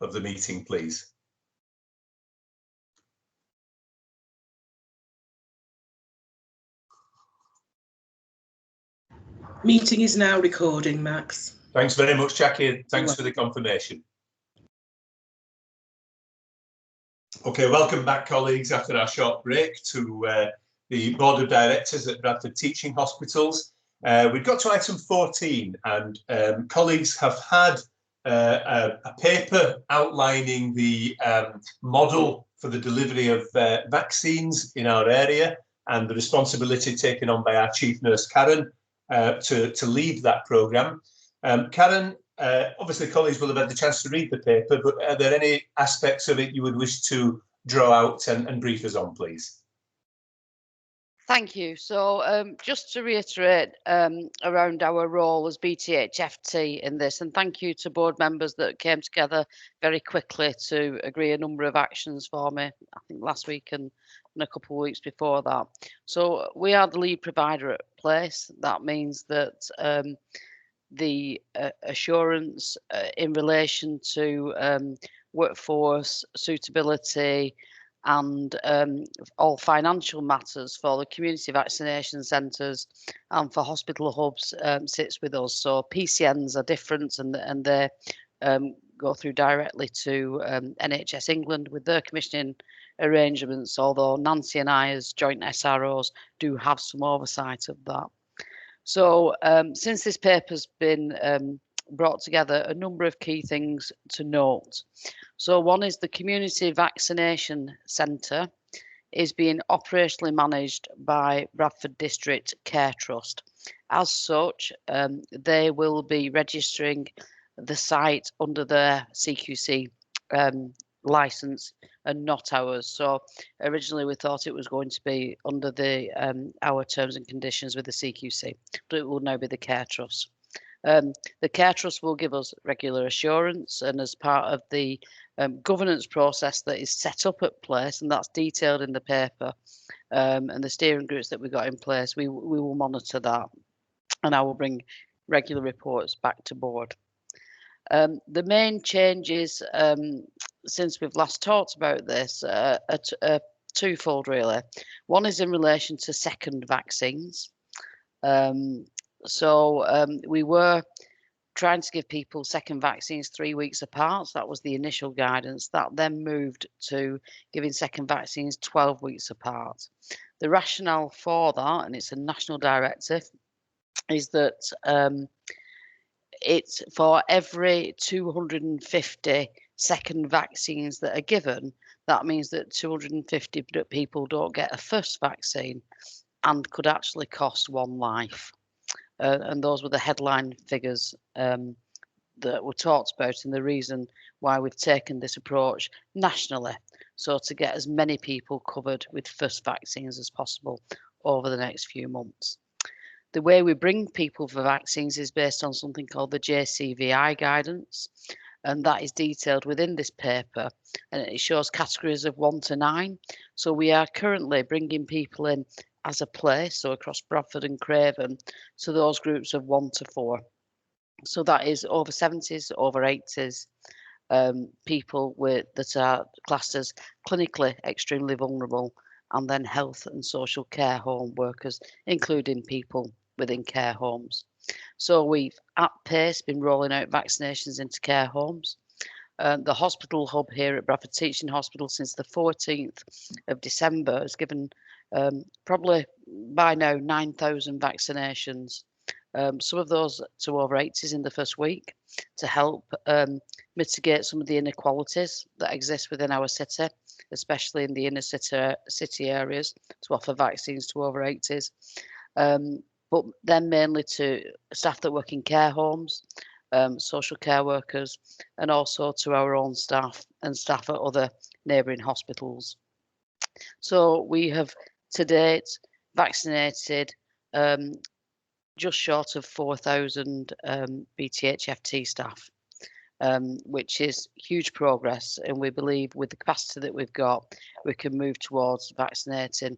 of the meeting, please. Meeting is now recording, Max. Thanks very much, Jackie. Thanks for the confirmation. Okay, welcome back, colleagues, after our short break to the Board of Directors at Bradford Teaching Hospitals. We've got to item 14, and colleagues have had a paper outlining the model for the delivery of vaccines in our area and the responsibility taken on by our Chief Nurse, Karen, to lead that programme. Karen, obviously colleagues will have had the chance to read the paper, but are there any aspects of it you would wish to draw out and brief us on, please? Thank you. So just to reiterate around our role as BTHFT in this, and thank you to board members that came together very quickly to agree a number of actions for me, I think last week and a couple of weeks before that. So we are the lead provider at Place. That means that the assurance in relation to workforce suitability and all financial matters for the community vaccination centres and for hospital hubs sits with us. So PCNs are different, and they go through directly to NHS England with their commissioning arrangements, although Nancy and I as joint SROs do have some oversight of that. So since this paper's been brought together, a number of key things to note. So one is the Community Vaccination Centre is being operationally managed by Bradford District Care Trust. As such, they will be registering the site under their CQC licence and not ours. So originally we thought it was going to be under the our terms and conditions with the CQC, but it will now be the Care Trust. The Care Trust will give us regular assurance, and as part of the governance process that is set up at Place, and that's detailed in the paper, and the steering groups that we got in place, we will monitor that, and I will bring regular reports back to board. The main changes since we've last talked about this are twofold, really. One is in relation to second vaccines. We were trying to give people second vaccines 3 weeks apart. So that was the initial guidance. That then moved to giving second vaccines 12 weeks apart. The rationale for that, and it's a national directive, is that it's for every 250 second vaccines that are given, that means that 250 people don't get a first vaccine and could actually cost one life. And those were the headline figures that were talked about, and the reason why we've taken this approach nationally, so to get as many people covered with first vaccines as possible over the next few months. The way we bring people for vaccines is based on something called the JCVI guidance, and that is detailed within this paper, and it shows categories of 1 to 9. So we are currently bringing people in as a Place, so across Bradford and Craven, to those groups of 1 to 4. So that is over 70s, over 80s, people that are classed as clinically extremely vulnerable, and then health and social care home workers, including people within care homes. So we've at pace been rolling out vaccinations into care homes. The hospital hub here at Bradford Teaching Hospital since the 14th of December has given probably by now 9,000 vaccinations. Some of those to over 80s in the first week to help mitigate some of the inequalities that exist within our city, especially in the inner city areas, to offer vaccines to over 80s. But then mainly to staff that work in care homes, social care workers, and also to our own staff and staff at other neighbouring hospitals. So we have to date vaccinated just short of 4,000 BTHFT staff, which is huge progress, and we believe with the capacity that we've got, we can move towards vaccinating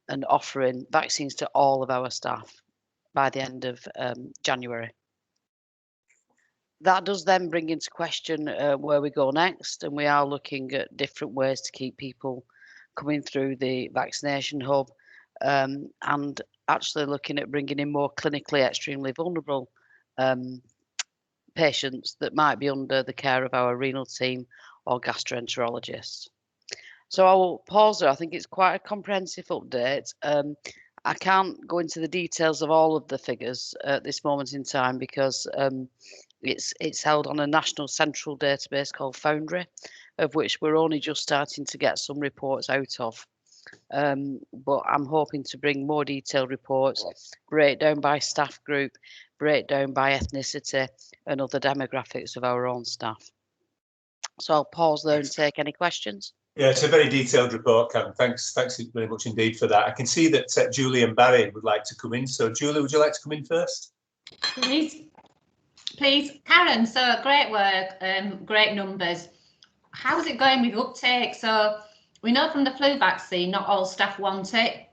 and offering vaccines to all of our staff by the end of January. that does then bring into question where we go next, and we are looking at different ways to keep people coming through the vaccination hub, and actually looking at bringing in more clinically extremely vulnerable patients that might be under the care of our renal team or gastroenterologists. So I will pause there. I think it's quite a comprehensive update. I can't go into the details of all of the figures at this moment in time because it's held on a national central database called Foundry, of which we're only just starting to get some reports out of. But I'm hoping to bring more detailed reports, breakdown by staff group, breakdown by ethnicity and other demographics of our own staff. So I'll pause there and take any questions. Yeah, it's a very detailed report, Karen. Thanks very much indeed for that. I can see that Julie and Barry would like to come in. So Julie, would you like to come in first? Please, Karen. So great work, great numbers. How's it going with uptake? So we know from the flu vaccine, not all staff want it.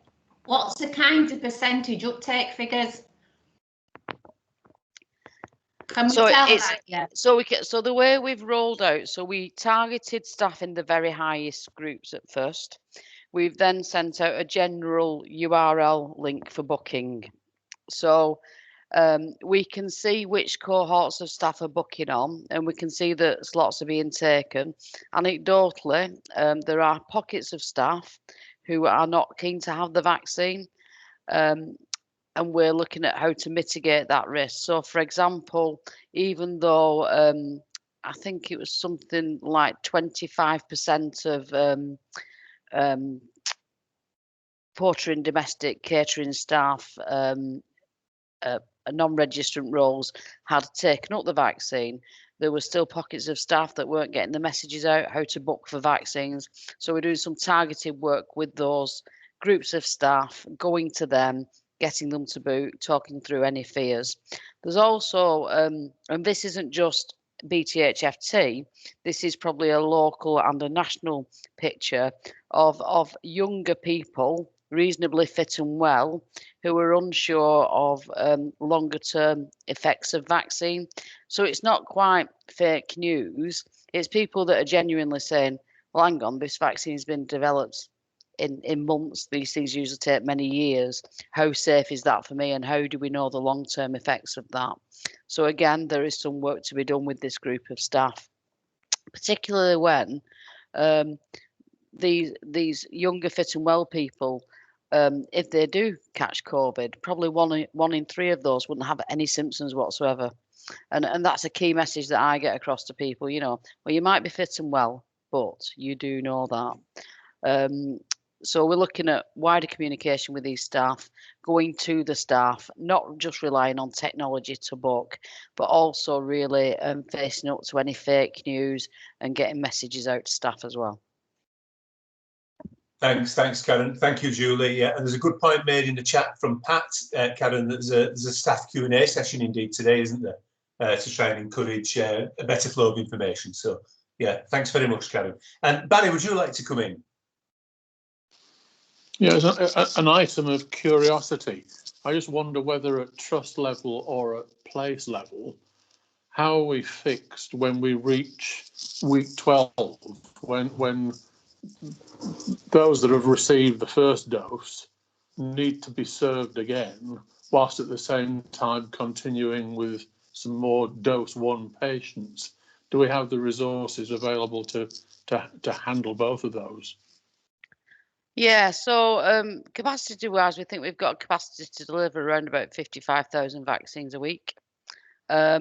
What's the kind of percentage uptake figures? Can we tell that? Yeah. So the way we've rolled out, so we targeted staff in the very highest groups at first. We've then sent out a general URL link for booking. So we can see which cohorts of staff are booking on, and we can see that slots are being taken. Anecdotally, there are pockets of staff who are not keen to have the vaccine. And we're looking at how to mitigate that risk. So, for example, even though I think it was something like 25% of porter and domestic catering staff, non-registrant roles, had taken up the vaccine, there were still pockets of staff that weren't getting the messages out how to book for vaccines. So we're doing some targeted work with those groups of staff, going to them, getting them to book, talking through any fears. There's also, and this isn't just BTHFT, this is probably a local and a national picture of younger people, reasonably fit and well, who are unsure of longer term effects of vaccine. So it's not quite fake news. It's people that are genuinely saying, well, hang on, this vaccine's been developed in months. These things usually take many years. How safe is that for me, and how do we know the long-term effects of that? So again, there is some work to be done with this group of staff, particularly when these younger fit and well people, if they do catch COVID, probably one in three of those wouldn't have any symptoms whatsoever. And that's a key message that I get across to people, you know, well, you might be fit and well, but you do know that. So we're looking at wider communication with these staff, going to the staff, not just relying on technology to book, but also really facing up to any fake news and getting messages out to staff as well. Thanks, Karen. Thank you, Julie. Yeah, and there's a good point made in the chat from Pat, Karen. There's a staff Q&A session indeed today, isn't there, to try and encourage a better flow of information. So, yeah, thanks very much, Karen. And Barry, would you like to come in? Yeah, as an item of curiosity, I just wonder whether at trust level or at place level, how are we fixed when we reach week 12, when those that have received the first dose need to be served again, whilst at the same time continuing with some more dose 1 patients? Do we have the resources available to handle both of those? Yeah, so capacity-wise, we think we've got capacity to deliver around about 55,000 vaccines a week. How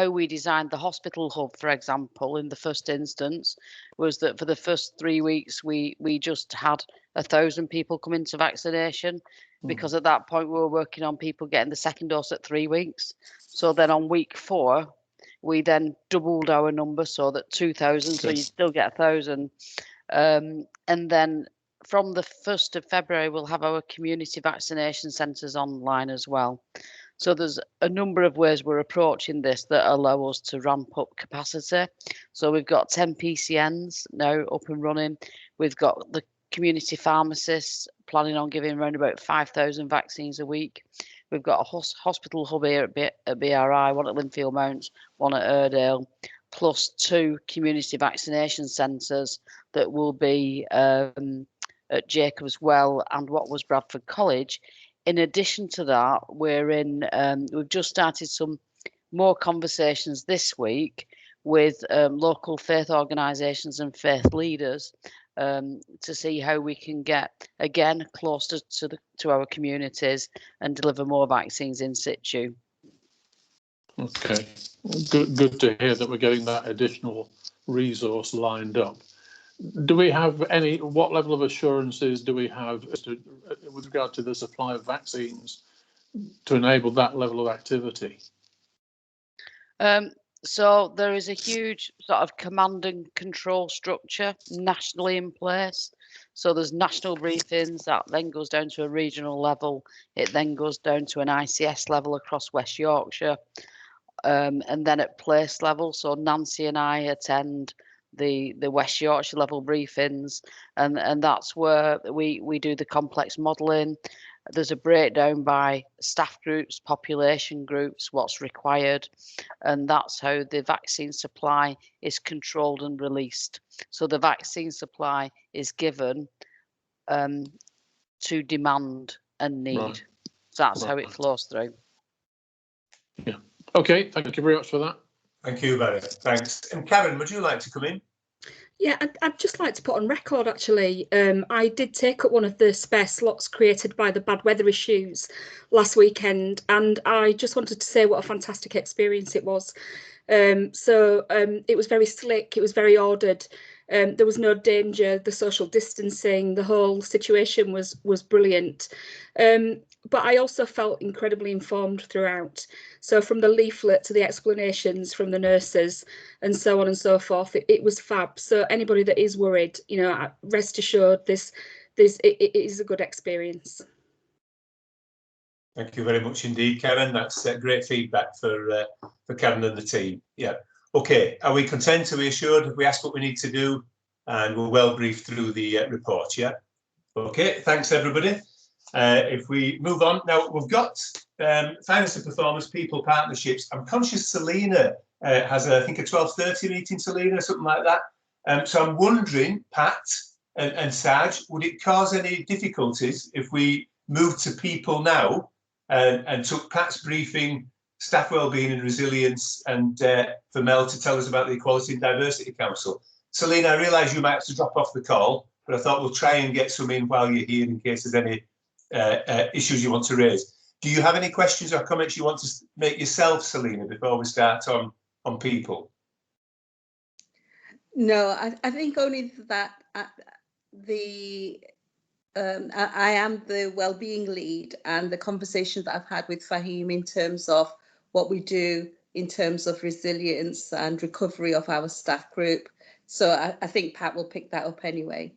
we designed the hospital hub, for example, in the first instance, was that for the first 3 weeks, we just had 1,000 people come into vaccination, because at that point we were working on people getting the second dose at 3 weeks. So then on week 4, we then doubled our number, so that 2,000, so you still get 1,000. And then from the 1st of February, we'll have our community vaccination centres online as well. So there's a number of ways we're approaching this that allow us to ramp up capacity. So we've got 10 PCNs now up and running. We've got the community pharmacists planning on giving around about 5,000 vaccines a week. We've got a hospital hub here at BRI, one at Linfield Mount, one at Airedale, plus 2 community vaccination centres that will be at Jacobs Well and what was Bradford College. In addition to that, we've just started some more conversations this week with local faith organisations and faith leaders to see how we can get again closer to our communities and deliver more vaccines in situ. Okay, good to hear that we're getting that additional resource lined up. Do we have what level of assurances do we have with regard to the supply of vaccines to enable that level of activity? So there is a huge sort of command and control structure nationally in place. So there's national briefings that then goes down to a regional level. It then goes down to an ICS level across West Yorkshire. And then at place level, so Nancy and I attend the West Yorkshire level briefings, and that's where we do the complex modelling. There's a breakdown by staff groups, population groups, what's required, and that's how the vaccine supply is controlled and released. So the vaccine supply is given to demand and need. Right. So that's how it flows through. Yeah. Okay, thank you very much for that. Thank you, Barry. Thanks. And Karen, would you like to come in? Yeah, I'd just like to put on record, actually, I did take up one of the spare slots created by the bad weather issues last weekend, and I just wanted to say what a fantastic experience it was. It was very slick, it was very ordered, there was no danger, the social distancing, the whole situation was brilliant. But I also felt incredibly informed throughout. So from the leaflet to the explanations from the nurses and so on and so forth, it was fab. So anybody that is worried, you know, rest assured, it is a good experience. Thank you very much indeed, Karen. That's great feedback for Karen and the team. Yeah. Okay. Are we content? Are we assured? Have we asked what we need to do? And we're well briefed through the report. Yeah. Okay. Thanks, everybody. If we move on now, we've got finance and performance, people partnerships. I'm conscious Selena has, I think, a 12:30 meeting, Selena, something like that. So I'm wondering, Pat and Saj, would it cause any difficulties if we moved to people now and took Pat's briefing, staff wellbeing and resilience, and for Mel to tell us about the Equality and Diversity Council? Selena, I realise you might have to drop off the call, but I thought we'll try and get some in while you're here in case there's any issues you want to raise. Do you have any questions or comments you want to make yourself, Selena, before we start on people? No, I think only that I am the wellbeing lead, and the conversations that I've had with Fahim in terms of what we do in terms of resilience and recovery of our staff group. So I think Pat will pick that up anyway.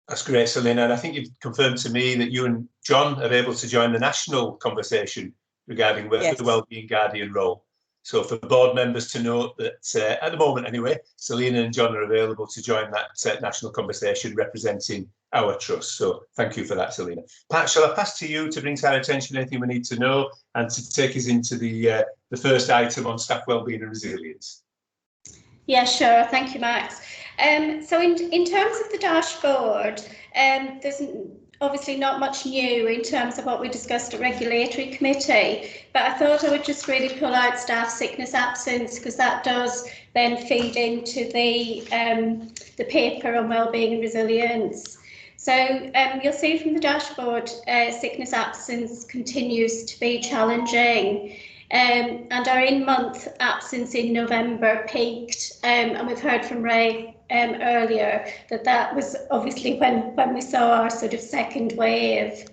That's great, Selena. And I think you've confirmed to me that you and John are able to join the national conversation regarding the Wellbeing Guardian role. So for board members to note that at the moment anyway, Selena and John are available to join that national conversation representing our trust. So thank you for that, Selena. Pat, shall I pass to you to bring to our attention anything we need to know and to take us into the first item on staff wellbeing and resilience? Yeah, sure. Thank you, Max. So in terms of the dashboard, there's obviously not much new in terms of what we discussed at Regulatory Committee, but I thought I would just really pull out staff sickness absence, because that does then feed into the paper on wellbeing and resilience. So you'll see from the dashboard, sickness absence continues to be challenging. And our in-month absence in November peaked, and we've heard from Ray earlier that was obviously when we saw our sort of second wave.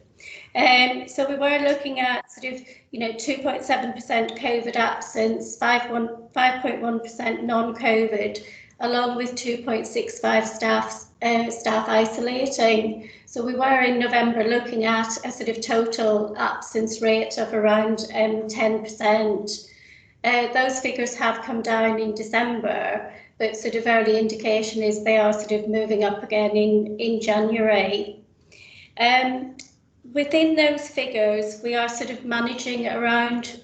So we were looking at sort of 2.7% COVID absence, 5.1% non-COVID, along with 2.65 staff isolating. So we were in November looking at a sort of total absence rate of around 10%. Those figures have come down in December, but sort of early indication is they are sort of moving up again in January. within those figures, we are sort of managing around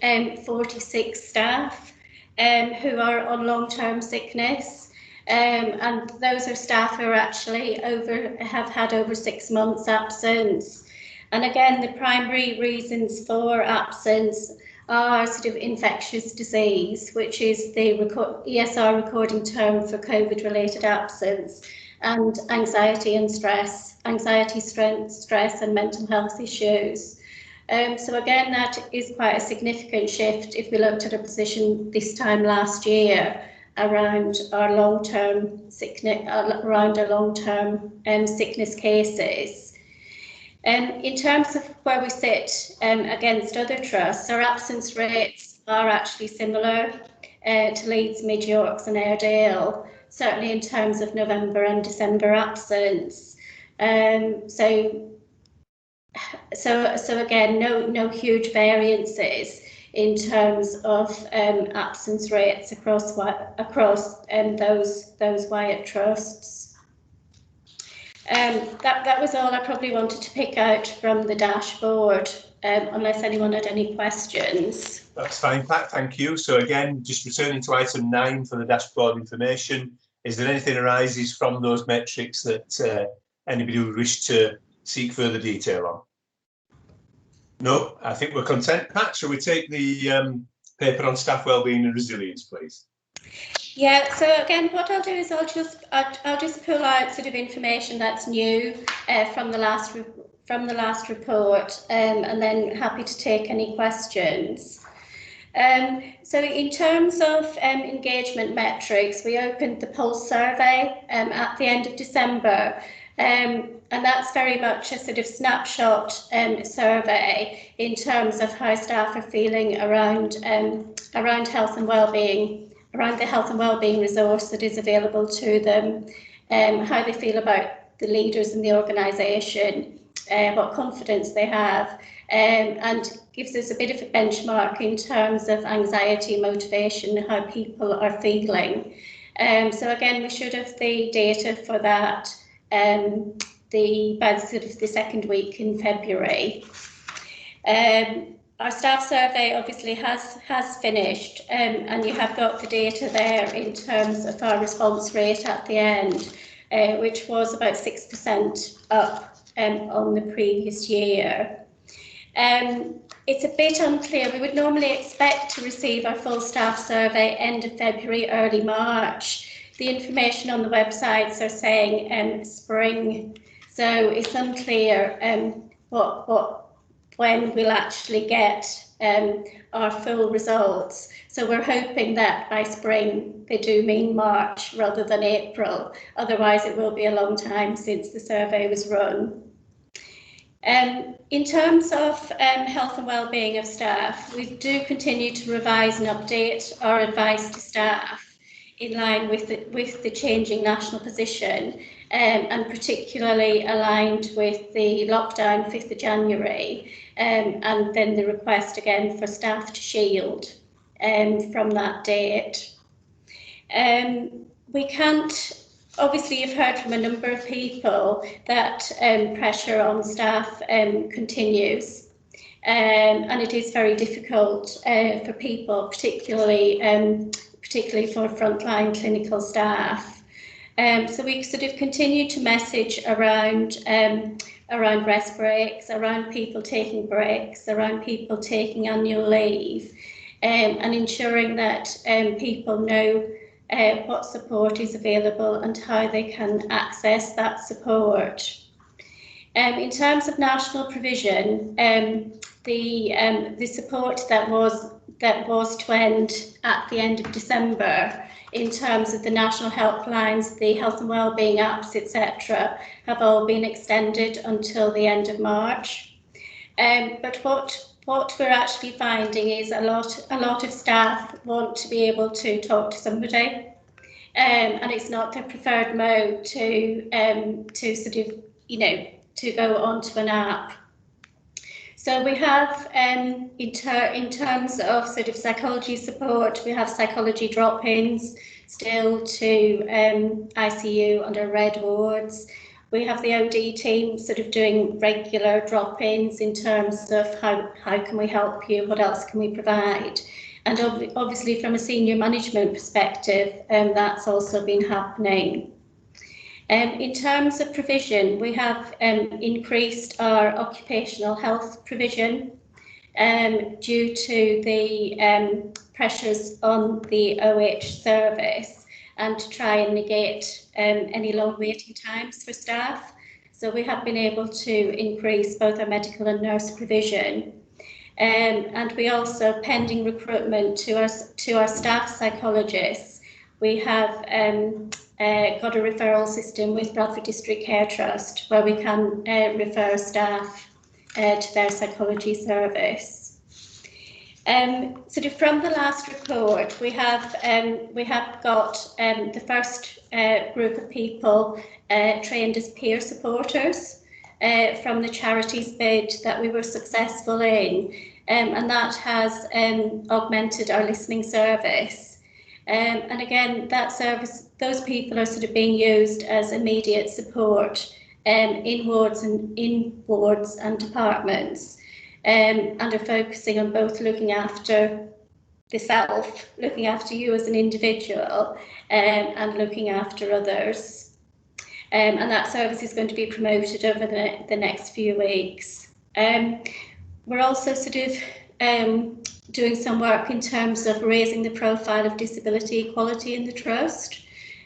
46 staff who are on long-term sickness. And those are staff who are actually have had over 6 months absence. And again, the primary reasons for absence are sort of infectious disease, which is the ESR recording term for COVID-related absence, and anxiety and stress, stress and mental health issues. So again, that is quite a significant shift if we looked at a position this time last year around our long-term sickness, sickness cases. In terms of where we sit against other trusts, our absence rates are actually similar to Leeds, Mid Yorks and Airedale, certainly in terms of November and December absence. So again, no huge variances in terms of absence rates across those Wyatt trusts. That was all I probably wanted to pick out from the dashboard, unless anyone had any questions. That's fine, Pat, thank you. So again, just returning to item 9 for the dashboard information, is there anything arises from those metrics that anybody would wish to seek further detail on? No, I think we're content. Pat, shall we take the paper on staff wellbeing and resilience, please? Yeah, so again, what I'll do is I'll just pull out sort of information that's new from the last report, and then happy to take any questions. So in terms of engagement metrics, we opened the pulse survey at the end of December, and that's very much a sort of snapshot survey in terms of how staff are feeling around health and wellbeing, around the health and wellbeing resource that is available to them, how they feel about the leaders in the organisation, what confidence they have, and gives us a bit of a benchmark in terms of anxiety, motivation, how people are feeling. So again, we should have the data for that by sort of the second week in February. Our staff survey obviously has finished, and you have got the data there in terms of our response rate at the end, which was about 6% up on the previous year. It's a bit unclear. We would normally expect to receive our full staff survey end of February, early March. The information on the websites are saying spring, so it's unclear when we'll actually get our full results. So we're hoping that by spring they do mean March rather than April. Otherwise it will be a long time since the survey was run. In terms of health and wellbeing of staff, we do continue to revise and update our advice to staff in line with the changing national position, and particularly aligned with the lockdown 5th of January, and then the request again for staff to shield from that date. We can't, obviously you've heard from a number of people that pressure on staff continues, and it is very difficult for people, particularly for frontline clinical staff. So we sort of continue to message around rest breaks, around people taking breaks, around people taking annual leave, and ensuring that people know what support is available and how they can access that support. In terms of national provision, the support that was to end at the end of December, in terms of the national helplines, the health and wellbeing apps, etc., have all been extended until the end of March. But what we're actually finding is a lot of staff want to be able to talk to somebody, and it's not their preferred mode to sort of, to go onto an app. So we have, in terms of sort of psychology support, we have psychology drop-ins still to ICU under red wards. We have the OD team sort of doing regular drop-ins in terms of how can we help you, what else can we provide. And obviously from a senior management perspective, that's also been happening. In terms of provision, we have increased our occupational health provision due to the pressures on the OH service, and to try and negate any long waiting times for staff. So we have been able to increase both our medical and nurse provision. And we also, pending recruitment to our staff psychologists, we have got a referral system with Bradford District Care Trust where we can refer staff to their psychology service. Sort of from the last report, we have got the first group of people trained as peer supporters from the charities bid that we were successful in, and that has augmented our listening service. And again, that service, those people are sort of being used as immediate support in wards and departments. And are focusing on both looking after the self, looking after you as an individual, and looking after others. And that service is going to be promoted over the next few weeks. We're also sort of doing some work in terms of raising the profile of disability equality in the Trust,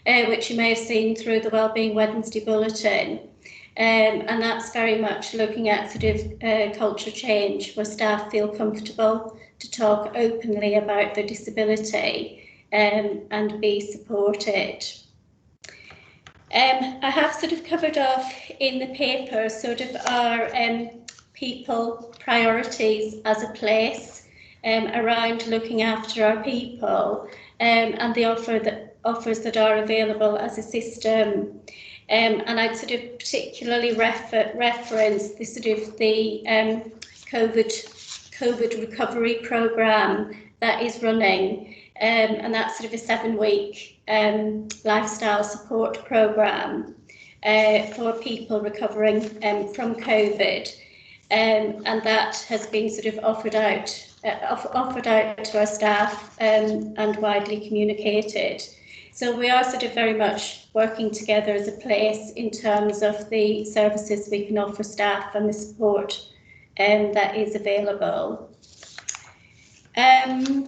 which you may have seen through the Wellbeing Wednesday Bulletin. And that's very much looking at sort of culture change where staff feel comfortable to talk openly about their disability and be supported. I have sort of covered off in the paper sort of our people priorities as a place around looking after our people and the offers that are available as a system. And I'd sort of particularly reference the sort of the COVID recovery programme that is running, and that's sort of a 7-week lifestyle support programme for people recovering from COVID, and that has been sort of offered out to our staff and widely communicated. So we are sort of very much working together as a place in terms of the services we can offer staff and the support that is available. I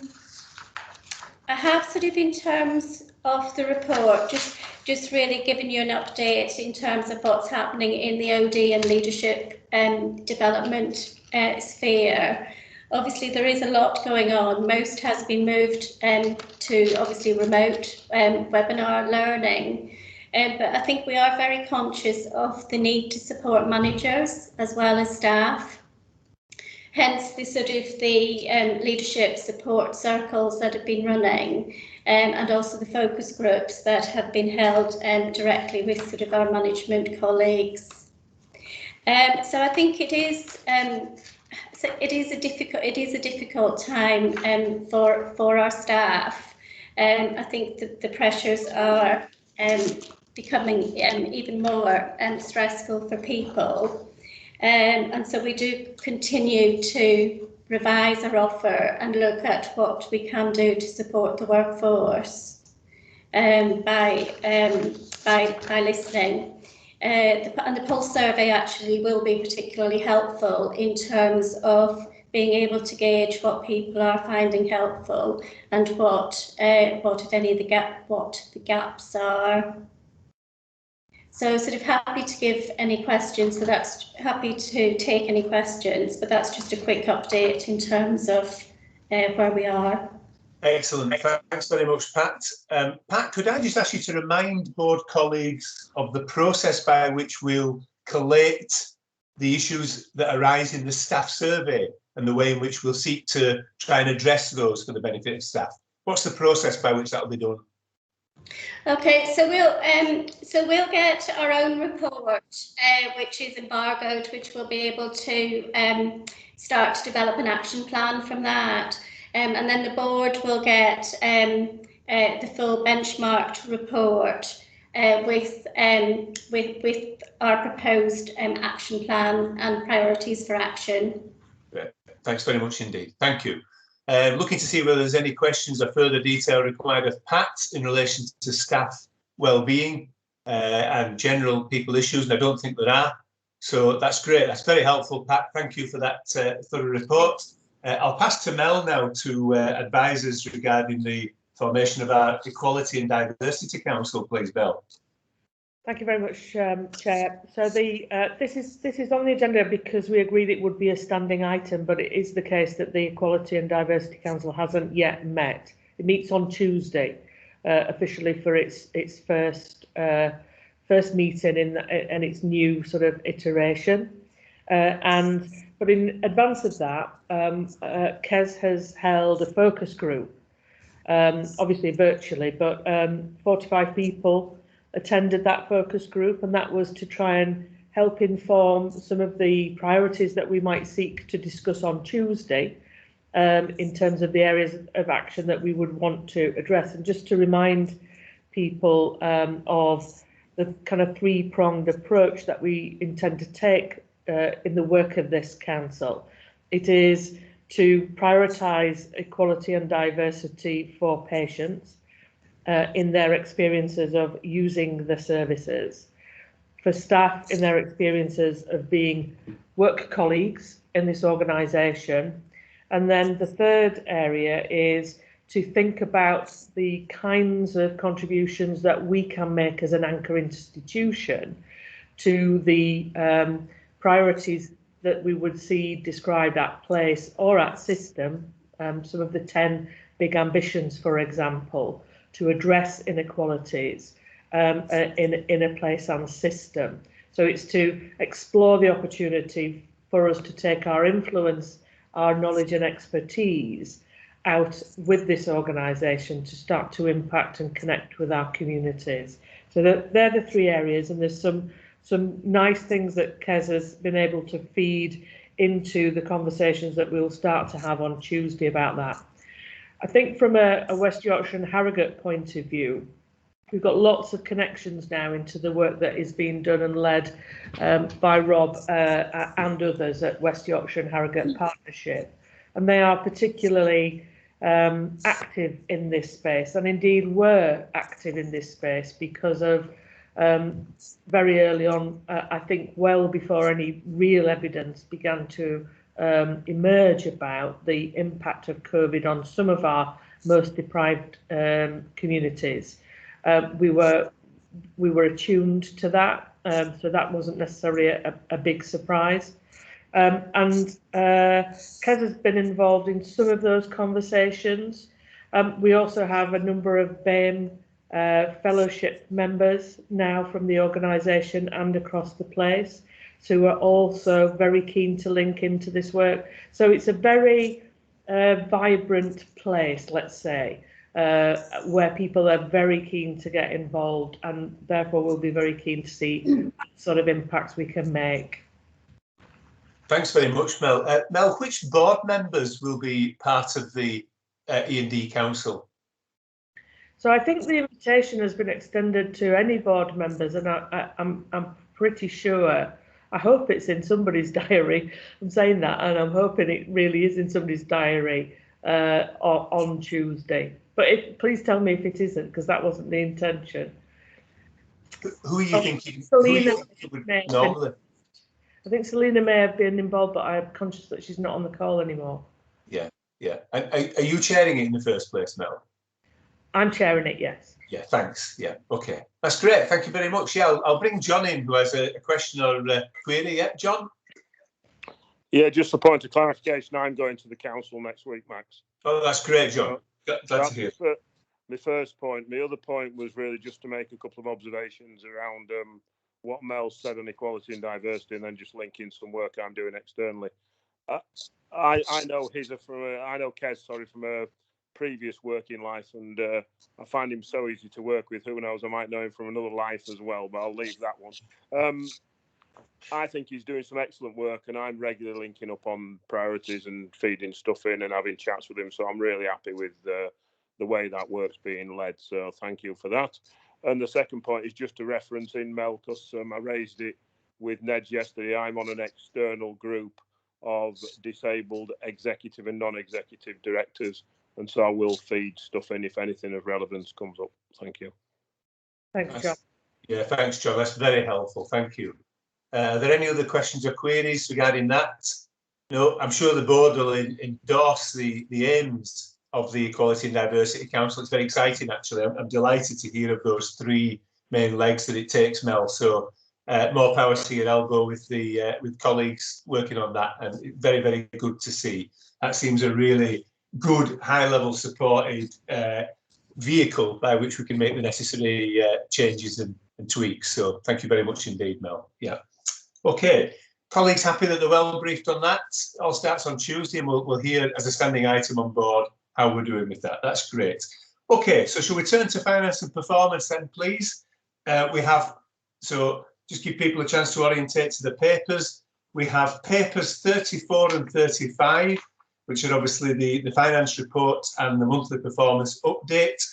have sort of in terms of the report, just really giving you an update in terms of what's happening in the OD and leadership development sphere. Obviously, there is a lot going on. Most has been moved to obviously remote webinar learning, but I think we are very conscious of the need to support managers as well as staff. Hence, the sort of the leadership support circles that have been running, and also the focus groups that have been held directly with sort of our management colleagues. So I think it is. So it is a difficult time for our staff. I think that the pressures are becoming even more stressful for people, and so we do continue to revise our offer and look at what we can do to support the workforce by listening. And the Pulse survey actually will be particularly helpful in terms of being able to gauge what people are finding helpful and what if any of the gaps are. So sort of happy to give any questions. So that's happy to take any questions, but that's just a quick update in terms of where we are. Excellent. Thanks very much, Pat. Pat, could I just ask you to remind board colleagues of the process by which we'll collate the issues that arise in the staff survey and the way in which we'll seek to try and address those for the benefit of staff? What's the process by which that will be done? Okay, so we'll get our own report, which is embargoed, which we'll be able to start to develop an action plan from that. And then the board will get the full benchmarked report, with our proposed action plan and priorities for action. Great. Thanks very much indeed. Thank you. Looking to see whether there's any questions or further detail required of Pat in relation to staff wellbeing and general people issues, and I don't think there are. So that's great. That's very helpful, Pat. Thank you for that thorough report. I'll pass to Mel now to advise us regarding the formation of our Equality and Diversity Council, please, Mel. Thank you very much, Chair. So this is on the agenda because we agreed it would be a standing item, but it is the case that the Equality and Diversity Council hasn't yet met. It meets on Tuesday, officially for its first meeting in its new sort of iteration. But in advance of that, KES has held a focus group, obviously virtually, but 45 people attended that focus group, and that was to try and help inform some of the priorities that we might seek to discuss on Tuesday in terms of the areas of action that we would want to address. And just to remind people of the kind of three-pronged approach that we intend to take in the work of this council. It is to prioritise equality and diversity for patients in their experiences of using the services, for staff in their experiences of being work colleagues in this organisation, and then the third area is to think about the kinds of contributions that we can make as an anchor institution to the priorities that we would see described at place or at system, some of the 10 big ambitions, for example, to address inequalities in a place and system. So it's to explore the opportunity for us to take our influence, our knowledge and expertise out with this organisation to start to impact and connect with our communities. So they're the three areas, and there's some nice things that KES has been able to feed into the conversations that we'll start to have on Tuesday about that. I think from a West Yorkshire and Harrogate point of view, we've got lots of connections now into the work that is being done and led by Rob and others at West Yorkshire and Harrogate Partnership. And they are particularly active in this space, and indeed were active in this space because of very early on, I think well before any real evidence began to emerge about the impact of COVID on some of our most deprived communities. We were attuned to that, so that wasn't necessarily a big surprise. And KES has been involved in some of those conversations. We also have a number of BAME fellowship members now from the organisation and across the place, who are also very keen to link into this work. So it's a very vibrant place, let's say, where people are very keen to get involved, and therefore will be very keen to see what sort of impacts we can make. Thanks very much, Mel. Mel, which board members will be part of the E&D Council? So I think the invitation has been extended to any board members, and I'm pretty sure, I hope it's in somebody's diary. I'm saying that, and I'm hoping it really is in somebody's diary on Tuesday. But please tell me if it isn't, because that wasn't the intention. Who are you thinking? Selena Normally? I think Selena may have been involved, but I'm conscious that she's not on the call anymore. Yeah. And are you chairing it in the first place, Mel? I'm chairing it, yes. Yeah, thanks. Yeah, okay. That's great. Thank you very much. Yeah, I'll bring John in, who has a question or a query. Yeah, John? Yeah, just a point of clarification. I'm going to the council next week, Max. Oh, that's great, John. Glad to hear. My first point. My other point was really just to make a couple of observations around what Mel said on equality and diversity, and then just linking some work I'm doing externally. I know Kes, from a previous working life, and I find him so easy to work with. Who knows, I might know him from another life as well, but I'll leave that one. I think he's doing some excellent work, and I'm regularly linking up on priorities and feeding stuff in and having chats with him, so I'm really happy with the way that work's being led, so thank you for that. And the second point is just a reference in Mel, because I raised it with Ned yesterday. I'm on an external group of disabled executive and non-executive directors, and so I will feed stuff in if anything of relevance comes up. Thank you. Thanks, John. Yeah, thanks, John. That's very helpful. Thank you. Are there any other questions or queries regarding that? No, I'm sure the board will endorse the aims of the Equality and Diversity Council. It's very exciting, actually. I'm delighted to hear of those 3 main legs that it takes, Mel. So more power to your elbow with colleagues working on that, and very, very good to see. That seems a really good, high-level supported vehicle by which we can make the necessary changes and tweaks. So thank you very much indeed, Mel. Yeah. Okay. Colleagues happy that they're well briefed on that? All starts on Tuesday, and we'll hear as a standing item on board how we're doing with that. That's great. Okay, so shall we turn to finance and performance then, please? So just give people a chance to orientate to the papers. We have papers 34 and 35, which are obviously the finance report and the monthly performance update.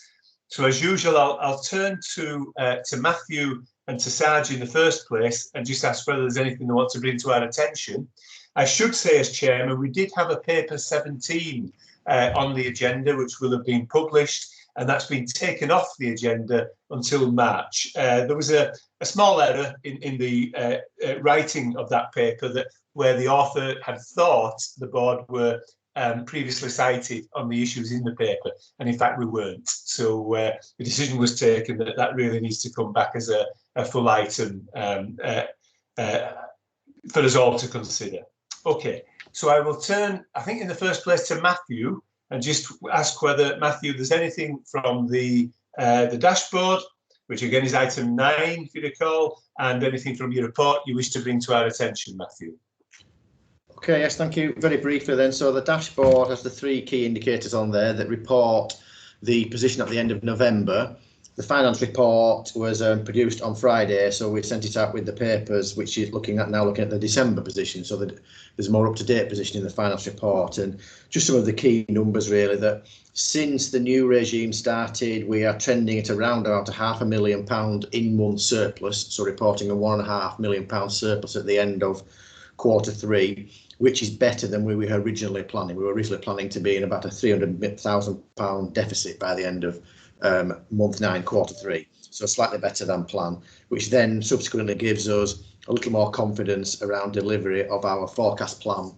So as usual, I'll turn to Matthew and to Sarge in the first place and just ask whether there's anything they want to bring to our attention. I should say, as chairman, we did have a paper 17 on the agenda, which will have been published, and that's been taken off the agenda until March. There was a small error in the writing of that paper where the author had thought the board were previously cited on the issues in the paper, and in fact we weren't. So the decision was taken that really needs to come back as a full item for us all to consider. Okay, so I will turn, I think in the first place, to Matthew and just ask whether, Matthew, there's anything from the dashboard, which again is item 9, if you recall, and anything from your report you wish to bring to our attention, Matthew. Okay, yes, thank you. Very briefly then, so the dashboard has the 3 key indicators on there that report the position at the end of November. The finance report was produced on Friday, so we sent it out with the papers, which is looking at the December position, so that there's a more up-to-date position in the finance report. And just some of the key numbers really, that since the new regime started, we are trending at around about £500,000 in-month surplus, so reporting a £1.5 million surplus at the end of Q3, which is better than we were originally planning. We were originally planning to be in about a £300,000 deficit by the end of month 9, Q3, so slightly better than plan, which then subsequently gives us a little more confidence around delivery of our forecast plan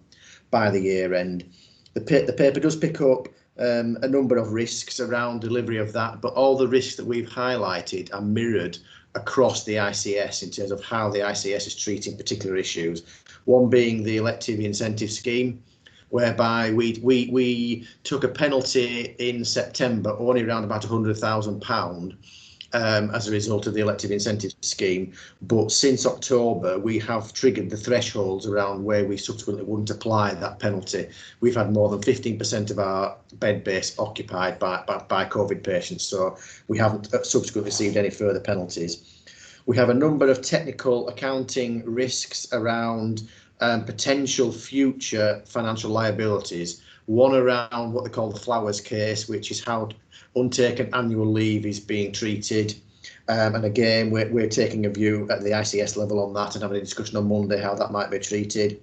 by the year end. The paper does pick up a number of risks around delivery of that, but all the risks that we've highlighted are mirrored across the ICS in terms of how the ICS is treating particular issues. One being the elective incentive scheme, whereby we took a penalty in September, only around about £100,000 as a result of the elective incentive scheme. But since October, we have triggered the thresholds around where we subsequently wouldn't apply that penalty. We've had more than 15% of our bed base occupied by COVID patients, so we haven't subsequently received any further penalties. We have a number of technical accounting risks around potential future financial liabilities. One around what they call the flowers case, which is how untaken annual leave is being treated. And again, we're taking a view at the ICS level on that and having a discussion on Monday how that might be treated.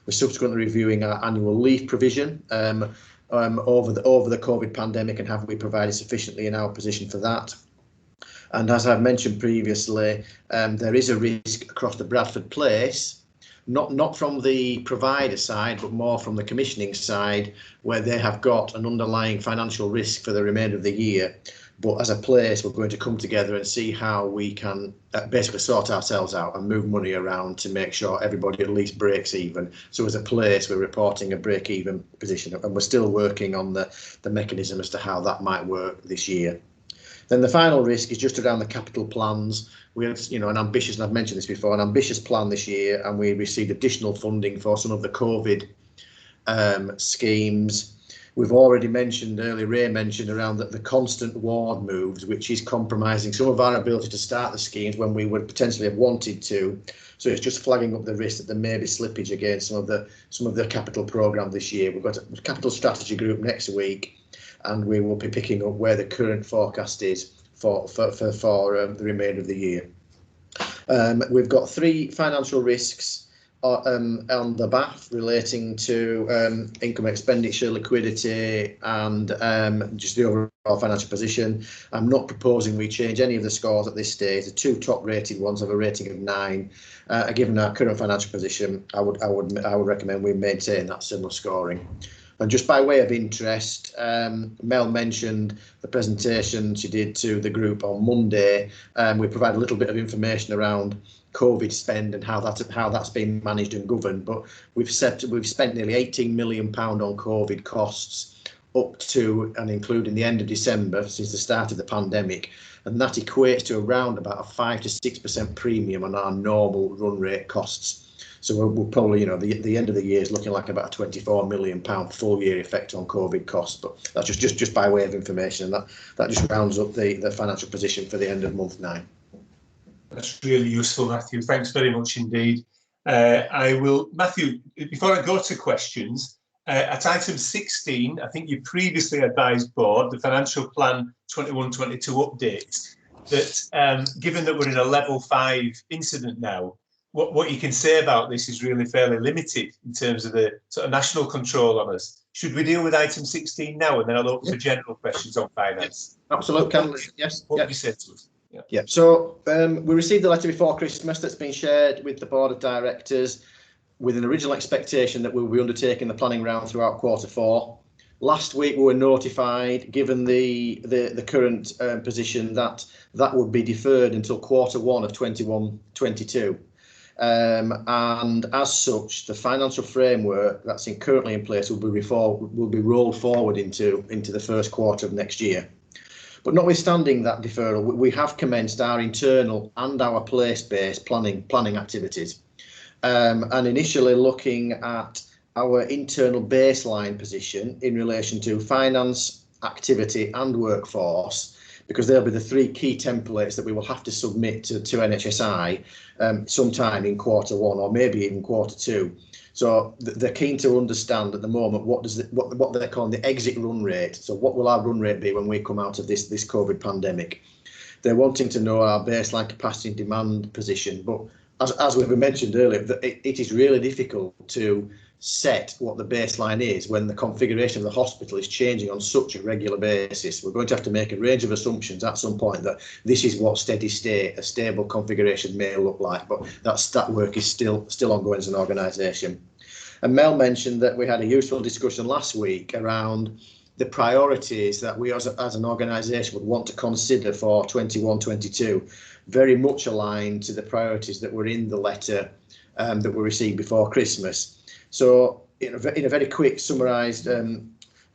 We're subsequently reviewing our annual leave provision over the COVID pandemic, and have we provided sufficiently in our position for that. And as I've mentioned previously, there is a risk across the Bradford Place, not from the provider side, but more from the commissioning side, where they have got an underlying financial risk for the remainder of the year. But as a place, we're going to come together and see how we can basically sort ourselves out and move money around to make sure everybody at least breaks even. So as a place, we're reporting a break-even position, and we're still working on the mechanism as to how that might work this year. Then the final risk is just around the capital plans. We have, an ambitious, and I've mentioned this before, an ambitious plan this year, and we received additional funding for some of the COVID schemes. We've already mentioned earlier, Ray mentioned around the constant ward moves, which is compromising some of our ability to start the schemes when we would potentially have wanted to. So it's just flagging up the risk that there may be slippage against some of the capital programme this year. We've got a capital strategy group next week, and we will be picking up where the current forecast is for the remainder of the year. We've got 3 financial risks on the BAF relating to income, expenditure, liquidity, and just the overall financial position. I'm not proposing we change any of the scores at this stage. The 2 top rated ones have a rating of 9. Given our current financial position, I would recommend we maintain that similar scoring. And just by way of interest, Mel mentioned the presentation she did to the group on Monday. We provide a little bit of information around COVID spend and how that's been managed and governed. But we've spent nearly £18 million on COVID costs up to and including the end of December since the start of the pandemic, and that equates to around about a 5 to 6% premium on our normal run rate costs. So we'll probably, the end of the year is looking like about a £24 million full year effect on COVID costs. But that's just by way of information, and that just rounds up the financial position for the end of month 9. That's really useful, Matthew. Thanks very much indeed. Matthew, before I go to questions, at item 16, I think you previously advised board, the financial plan 21-22 update, that given that we're in a level 5 incident now, what you can say about this is really fairly limited in terms of the sort of national control on us. Should we deal with item 16 now, and then I'll open for general questions on finance? Absolutely, yes. What would you say to us? Yeah. So we received the letter before Christmas that's been shared with the board of directors with an original expectation that we'll be undertaking the planning round throughout Q4. Last week we were notified, given the current position, that would be deferred until Q1 of 21-22. And as such, the financial framework that's currently in place will be rolled forward into the first quarter of next year. But notwithstanding that deferral, we have commenced our internal and our place-based planning activities, and initially looking at our internal baseline position in relation to finance, activity and workforce, because they'll be the 3 key templates that we will have to submit to NHSI sometime in Q1 or maybe even Q2. So they're keen to understand at the moment what they're calling the exit run rate. So what will our run rate be when we come out of this COVID pandemic? They're wanting to know our baseline capacity and demand position. But as we've mentioned earlier, it is really difficult to set what the baseline is when the configuration of the hospital is changing on such a regular basis. We're going to have to make a range of assumptions at some point that this is what steady state, a stable configuration may look like, but that work is still ongoing as an organisation. And Mel mentioned that we had a useful discussion last week around the priorities that we as an organisation would want to consider for 21-22, very much aligned to the priorities that were in the letter that we received before Christmas. So in a very quick summarised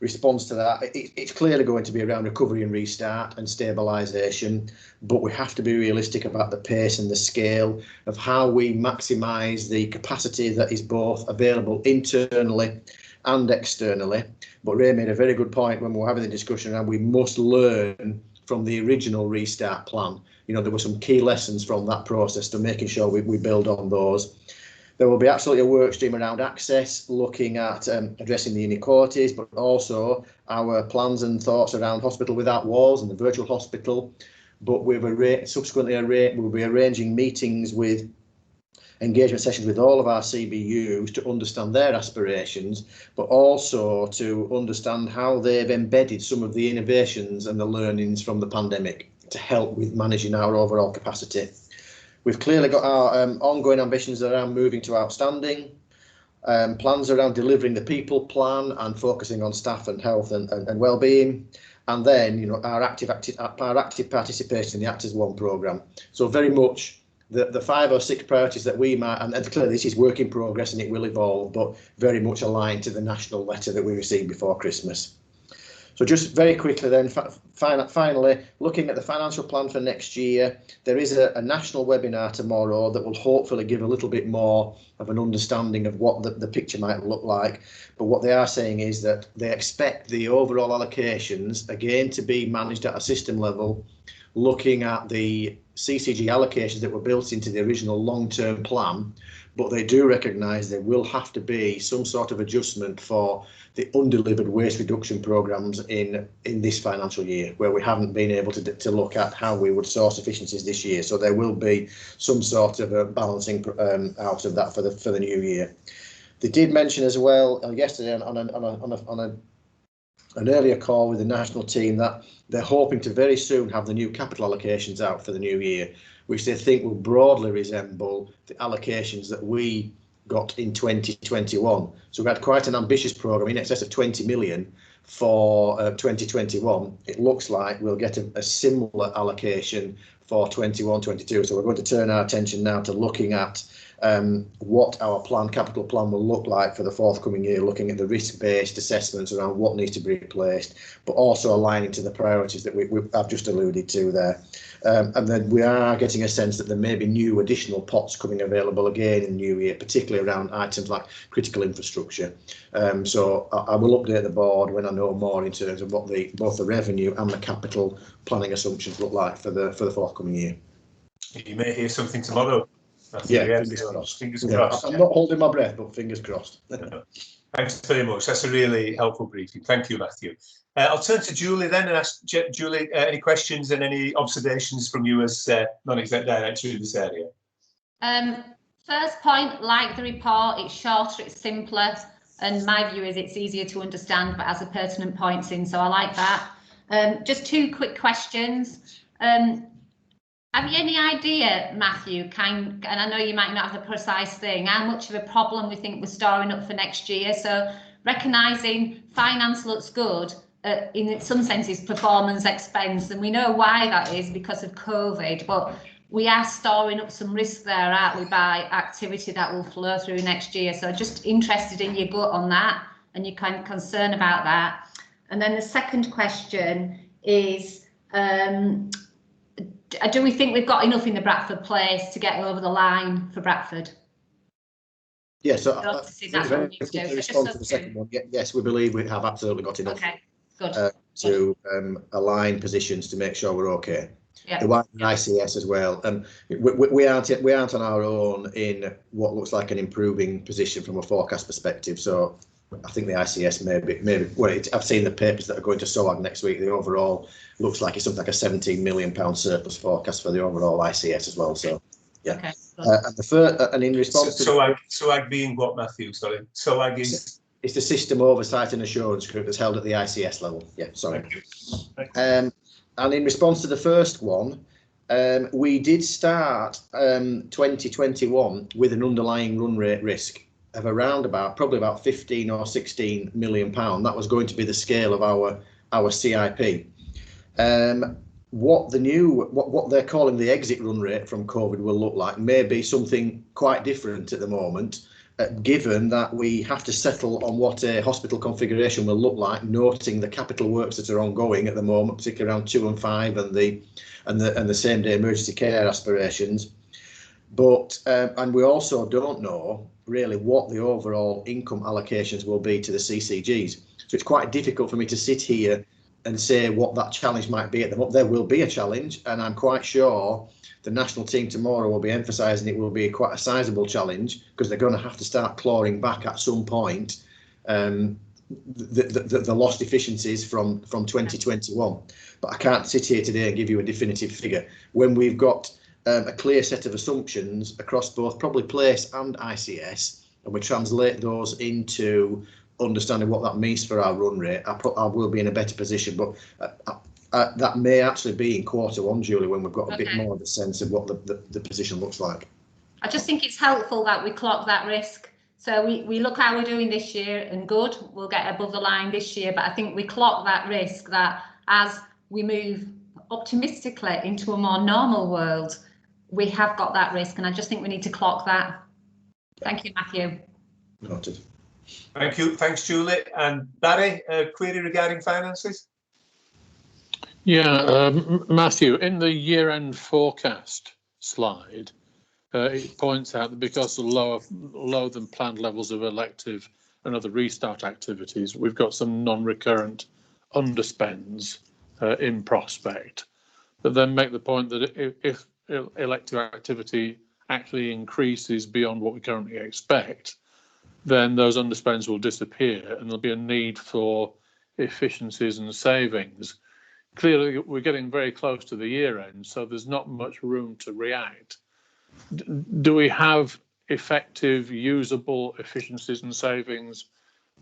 response to that, it's clearly going to be around recovery and restart and stabilisation, but we have to be realistic about the pace and the scale of how we maximise the capacity that is both available internally and externally. But Ray made a very good point when we were having the discussion, and we must learn from the original restart plan. There were some key lessons from that process, to making sure we build on those. There will be absolutely a work stream around access, looking at addressing the inequalities, but also our plans and thoughts around hospital without walls and the virtual hospital. But we'll be arranging meetings with engagement sessions with all of our CBUs to understand their aspirations, but also to understand how they've embedded some of the innovations and the learnings from the pandemic to help with managing our overall capacity. We've clearly got our ongoing ambitions around moving to outstanding, plans around delivering the people plan and focusing on staff and health and well-being, and then our active participation in the Act as One programme. So very much the 5 or 6 priorities that we might, and clearly this is work in progress and it will evolve, but very much aligned to the national letter that we received before Christmas. So just very quickly then, finally, looking at the financial plan for next year, there is a national webinar tomorrow that will hopefully give a little bit more of an understanding of what the picture might look like. But what they are saying is that they expect the overall allocations, again, to be managed at a system level, looking at the CCG allocations that were built into the original long-term plan, but they do recognise there will have to be some sort of adjustment for the undelivered waste reduction programmes in this financial year, where we haven't been able to look at how we would source efficiencies this year. So there will be some sort of a balancing out of that for the new year. They did mention as well yesterday on an earlier call with the national team that they're hoping to very soon have the new capital allocations out for the new year, which they think will broadly resemble the allocations that we got in 2021. So we had quite an ambitious programme in excess of 20 million for 2021. It looks like we'll get a similar allocation for 21-22. So we're going to turn our attention now to looking at what our capital plan will look like for the forthcoming year, looking at the risk-based assessments around what needs to be replaced, but also aligning to the priorities that I've just alluded to there. And then we are getting a sense that there may be new additional pots coming available again in the new year, particularly around items like critical infrastructure. So I will update the board when I know more in terms of what both the revenue and the capital planning assumptions look like for the forthcoming year. You may hear something tomorrow. Yeah, fingers crossed. Fingers crossed. I'm not holding my breath, but fingers crossed. Thanks very much. That's a really helpful briefing. Thank you, Matthew. I'll turn to Julie then and ask Julie any questions and any observations from you as non-exec director in this area. First point, like the report, it's shorter, it's simpler, and my view is it's easier to understand, but has a pertinent points in, so I like that. Just two quick questions. Have you any idea, Matthew, and I know you might not have the precise thing, how much of a problem we think we're storing up for next year? So recognising finance looks good, in some senses performance expense, and we know why that is because of COVID, but we are storing up some risk there, aren't we, by activity that will flow through next year. So just interested in your gut on that and your kind of concern about that. And then the second question is, do we think we've got enough in the Bradford place to get over the line for Bradford? Yeah, so that's what we need to do. Respond to the second one. Yes, we believe we have absolutely got enough. Okay, good. To align positions to make sure we're okay. Yeah. The wider ICS as well. We aren't on our own in what looks like an improving position from a forecast perspective. So I think the ICS maybe. Well, I've seen the papers that are going to SOAG next week. The overall looks like it's something like a £17 million surplus forecast for the overall ICS as well. So yeah. Okay. And the first, and in response to SOAG being what, Matthew? Sorry, SOAG is. It's the System Oversight and Assurance Group that's held at the ICS level. Yeah, sorry. Thank you. And in response to the first one, we did start 2021 with an underlying run rate risk of around probably about 15 or 16 million pound. That was going to be the scale of our CIP. What they're calling the exit run rate from COVID will look like may be something quite different at the moment. Given that we have to settle on what a hospital configuration will look like, noting the capital works that are ongoing at the moment, particularly around 2 and 5 and the same day emergency care aspirations. But and we also don't know really what the overall income allocations will be to the CCGs. So it's quite difficult for me to sit here and say what that challenge might be at the moment. There will be a challenge, and I'm quite sure the national team tomorrow will be emphasising it will be quite a sizable challenge because they're going to have to start clawing back at some point the lost efficiencies from 2021. But I can't sit here today and give you a definitive figure. When we've got a clear set of assumptions across both probably place and ICS, and we translate those into understanding what that means for our run rate, I will be in a better position. But that may actually be in Q1, Julie, when we've got a bit more of a sense of what the position looks like. I just think it's helpful that we clock that risk. So we look how we're doing this year and good, we'll get above the line this year. But I think we clock that risk that as we move optimistically into a more normal world, we have got that risk. And I just think we need to clock that. Thank you, Matthew. Noted. Thank you. Thanks, Julie. And Barry, a query regarding finances? Yeah, Matthew, in the year-end forecast slide, it points out that because of lower than planned levels of elective and other restart activities, we've got some non-recurrent underspends in prospect. But then make the point that if elective activity actually increases beyond what we currently expect, then those underspends will disappear and there'll be a need for efficiencies and savings. Clearly, we're getting very close to the year end, so there's not much room to react. Do we have effective, usable efficiencies and savings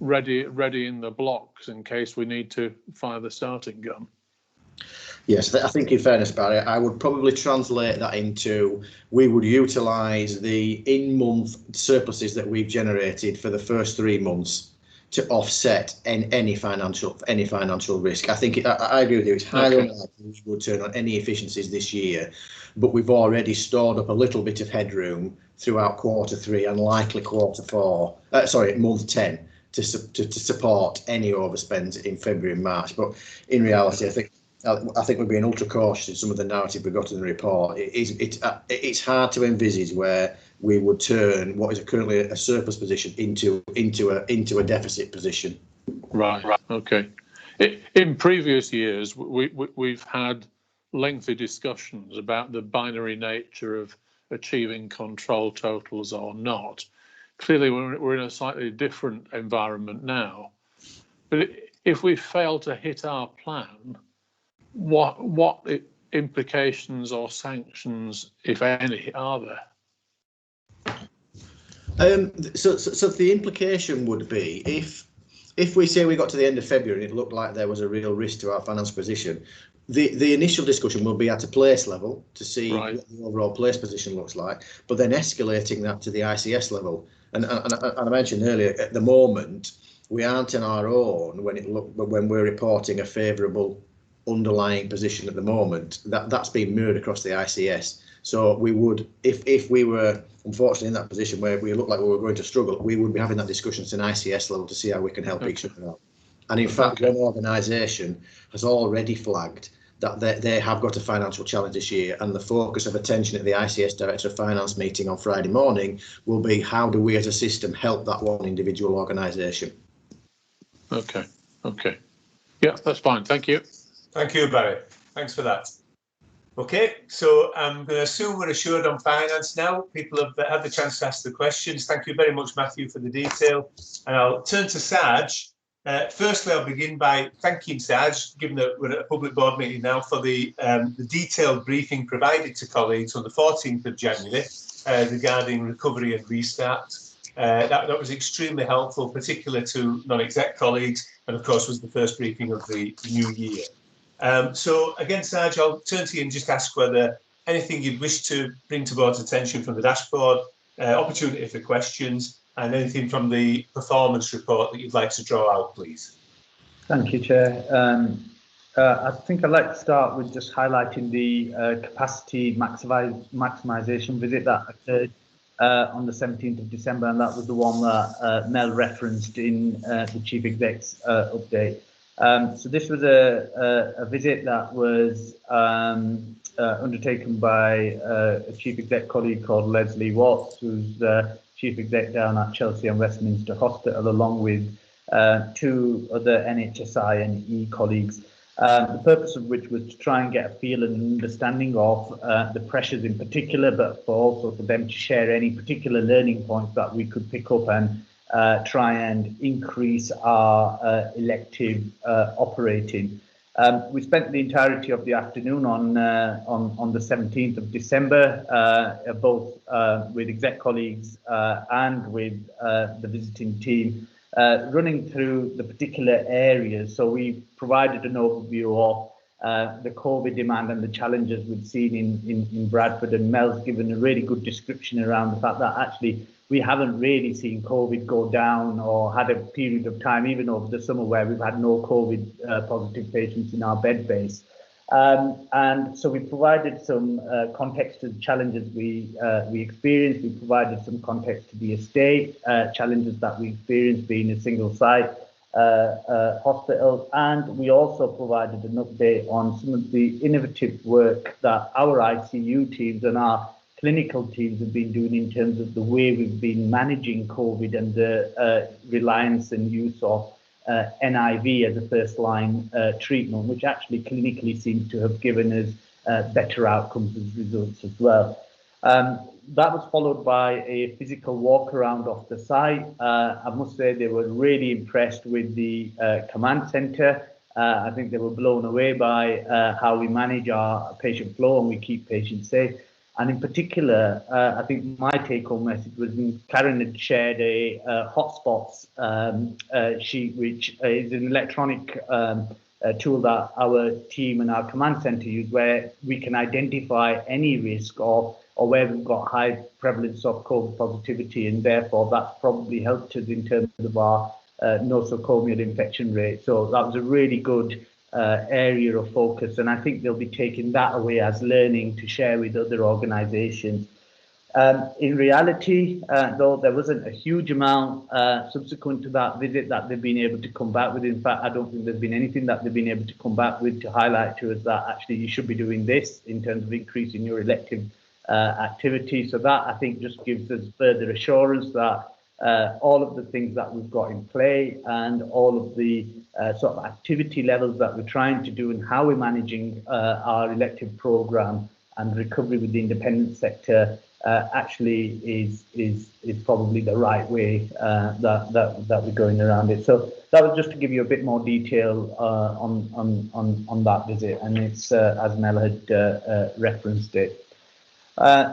ready in the blocks in case we need to fire the starting gun? Yes, I think in fairness, Barry, I would probably translate that into we would utilise the in-month surpluses that we've generated for the first 3 months to offset any financial risk. I think I agree with you. It's highly unlikely we would turn on any efficiencies this year, but we've already stored up a little bit of headroom throughout quarter 3 and likely month 10 to support any overspends in February and March. But in reality, I think we're being ultra cautious in some of the narrative we got in the report. It's hard to envisage where we would turn what is currently a surplus position into a deficit position. Right. Okay. In previous years, we've had lengthy discussions about the binary nature of achieving control totals or not. Clearly, we're in a slightly different environment now. But if we fail to hit our plan, what implications or sanctions, if any, are there? So the implication would be if we say we got to the end of February and it looked like there was a real risk to our financial position, the initial discussion will be at a place level to see what the overall place position looks like, but then escalating that to the ICS level. And I mentioned earlier, at the moment, we aren't on our own when we're reporting a favourable underlying position at the moment. That's been mirrored across the ICS. So we would, if we were unfortunately in that position where we looked like we were going to struggle, we would be having that discussion at an ICS level to see how we can help each other out. And in fact, one organisation has already flagged that they have got a financial challenge this year, and the focus of attention at the ICS Director of Finance meeting on Friday morning will be how do we as a system help that one individual organisation. Okay. Yeah, that's fine. Thank you. Thank you, Barry. Thanks for that. Okay, so I'm going to assume we're assured on finance now. People have had the chance to ask the questions. Thank you very much, Matthew, for the detail. And I'll turn to Saj. Firstly, I'll begin by thanking Saj, given that we're at a public board meeting now, for the detailed briefing provided to colleagues on the 14th of January regarding recovery and restart. That was extremely helpful, particularly to non-exec colleagues, and of course was the first briefing of the new year. So again, Saj, I'll turn to you and just ask whether anything you'd wish to bring to board's attention from the dashboard, opportunity for questions, and anything from the performance report that you'd like to draw out, please. Thank you, Chair. I think I'd like to start with just highlighting the capacity maximisation visit that occurred on the 17th of December, and that was the one that Mel referenced in the Chief Exec's update. So this was a visit that was undertaken by a Chief Exec colleague called Leslie Watts, who's the Chief Exec down at Chelsea and Westminster Hospital, along with 2 other NHSI and E colleagues. The purpose of which was to try and get a feel and understanding of the pressures in particular, but also for them to share any particular learning points that we could pick up and try and increase our elective operating. We spent the entirety of the afternoon on the 17th of December, both with exec colleagues and with the visiting team, running through the particular areas. So we provided an overview of the COVID demand and the challenges we've seen in Bradford, and Mel's given a really good description around the fact that actually we haven't really seen COVID go down or had a period of time, even over the summer, where we've had no COVID positive patients in our bed base. And so we provided some context to the challenges we experienced. We provided some context to the estate challenges that we experienced being a single site hospital. And we also provided an update on some of the innovative work that our ICU teams and our clinical teams have been doing in terms of the way we've been managing COVID and the reliance and use of NIV as a first-line treatment, which actually clinically seems to have given us better outcomes as results as well. That was followed by a physical walk around of the site. I must say they were really impressed with the command centre. I think they were blown away by how we manage our patient flow and we keep patients safe. And in particular, I think my take-home message was when Karen had shared a hotspots sheet, which is an electronic tool that our team and our command centre use, where we can identify any risk or where we've got high prevalence of COVID positivity, and therefore that's probably helped us in terms of our nosocomial infection rate. So that was a really good area of focus, and I think they'll be taking that away as learning to share with other organisations. In reality, though, there wasn't a huge amount subsequent to that visit that they've been able to come back with. In fact, I don't think there's been anything that they've been able to come back with to highlight to us that actually you should be doing this in terms of increasing your elective activity. So that, I think, just gives us further assurance that all of the things that we've got in play and all of the sort of activity levels that we're trying to do and how we're managing our elective programme and recovery with the independent sector actually is probably the right way that we're going around it. So that was just to give you a bit more detail on that visit, and it's as Mel had referenced it.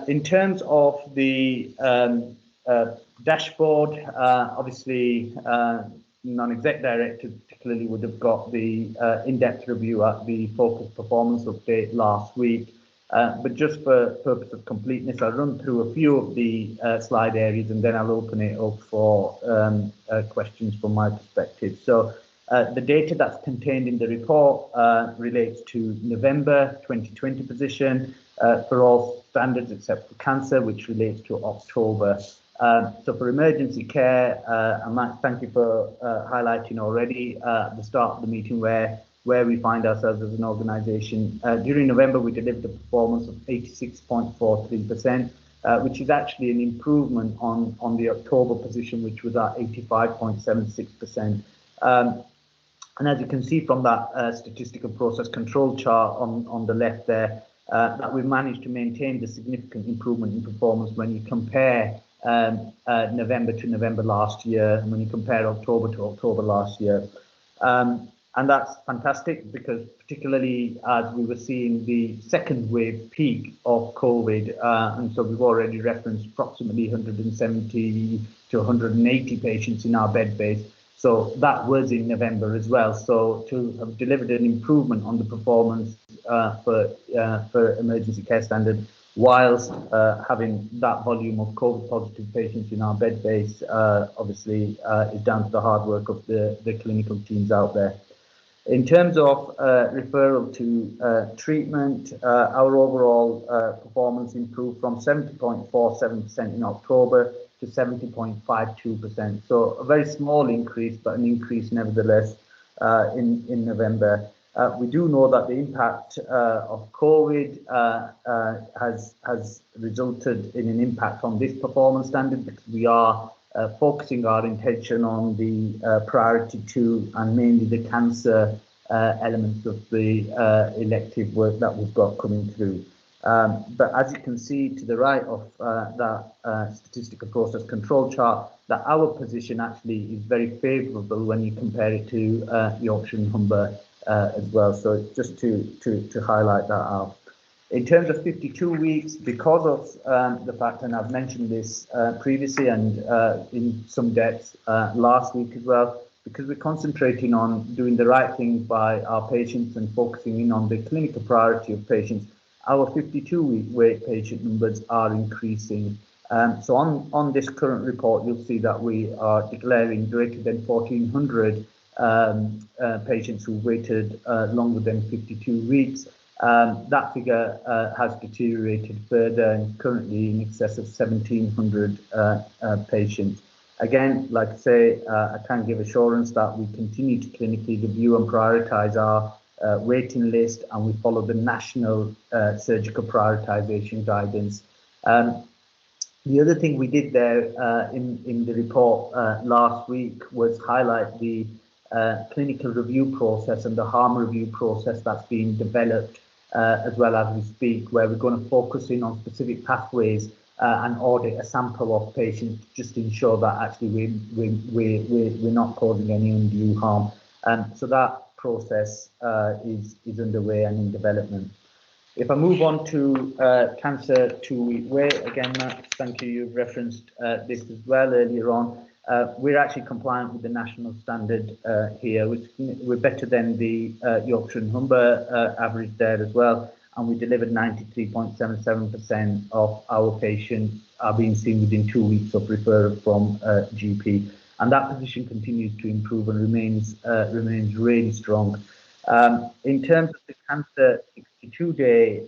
In terms of the dashboard, obviously non-exec director particularly would have got the in-depth review at the focus performance update last week. But just for purpose of completeness, I'll run through a few of the slide areas and then I'll open it up for questions from my perspective. So the data that's contained in the report relates to November 2020 position for all standards except for cancer, which relates to October. So for emergency care, I might thank you for highlighting already at the start of the meeting where we find ourselves as an organisation. During November, we delivered a performance of 86.43%, which is actually an improvement on the October position, which was at 85.76%. And as you can see from that statistical process control chart on the left there, that we've managed to maintain the significant improvement in performance when you compare November to November last year, and when you compare October to October last year. And that's fantastic because particularly as we were seeing the second wave peak of COVID, and so we've already referenced approximately 170 to 180 patients in our bed base. So that was in November as well. So to have delivered an improvement on the performance for emergency care standard, whilst having that volume of COVID positive patients in our bed base, obviously is down to the hard work of the clinical teams out there. In terms of referral to treatment, our overall performance improved from 70.47% in October to 70.52%. So a very small increase, but an increase nevertheless in November. We do know that the impact of COVID has resulted in an impact on this performance standard because we are focusing our intention on the priority 2 and mainly the cancer elements of the elective work that we've got coming through. But as you can see to the right of that statistical process control chart, that our position actually is very favourable when you compare it to Yorkshire and Humber as well. So just to highlight that out. In terms of 52 weeks, because of the fact, and I've mentioned this previously and in some depth last week as well, because we're concentrating on doing the right thing by our patients and focusing in on the clinical priority of patients, our 52-week wait patient numbers are increasing. So on this current report, you'll see that we are declaring greater than 1,400 patients who waited longer than 52 weeks. That figure has deteriorated further and currently in excess of 1,700 patients. Again, like I say, I can give assurance that we continue to clinically review and prioritise our waiting list, and we follow the national surgical prioritisation guidance. The other thing we did there in the report last week was highlight the clinical review process and the harm review process that's been developed as well as we speak, where we're going to focus in on specific pathways and audit a sample of patients just to ensure that actually we're not causing any undue harm. So that process is underway and in development. If I move on to cancer 2-week wait, again, Matt, thank you, you've referenced this as well earlier on. We're actually compliant with the national standard here. We're better than the Yorkshire and Humber average there as well, and we delivered 93.77% of our patients are being seen within 2 weeks of referral from GP, and that position continues to improve and remains really strong. In terms of the cancer 62-day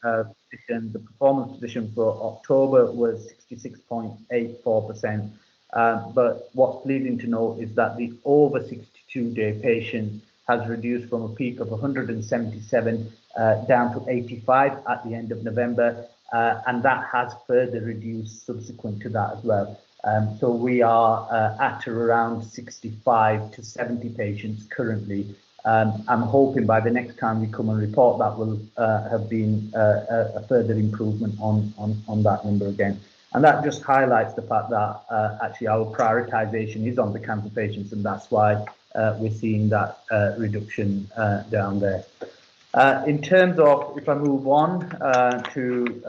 position, the performance position for October was 66.84%. But what's pleasing to note is that the over 62-day patient has reduced from a peak of 177 down to 85 at the end of November, and that has further reduced subsequent to that as well. So we are at around 65 to 70 patients currently. I'm hoping by the next time we come and report that will have been a further improvement on that number again. And that just highlights the fact that actually our prioritization is on the cancer patients, and that's why we're seeing that reduction down there. In terms of, if I move on to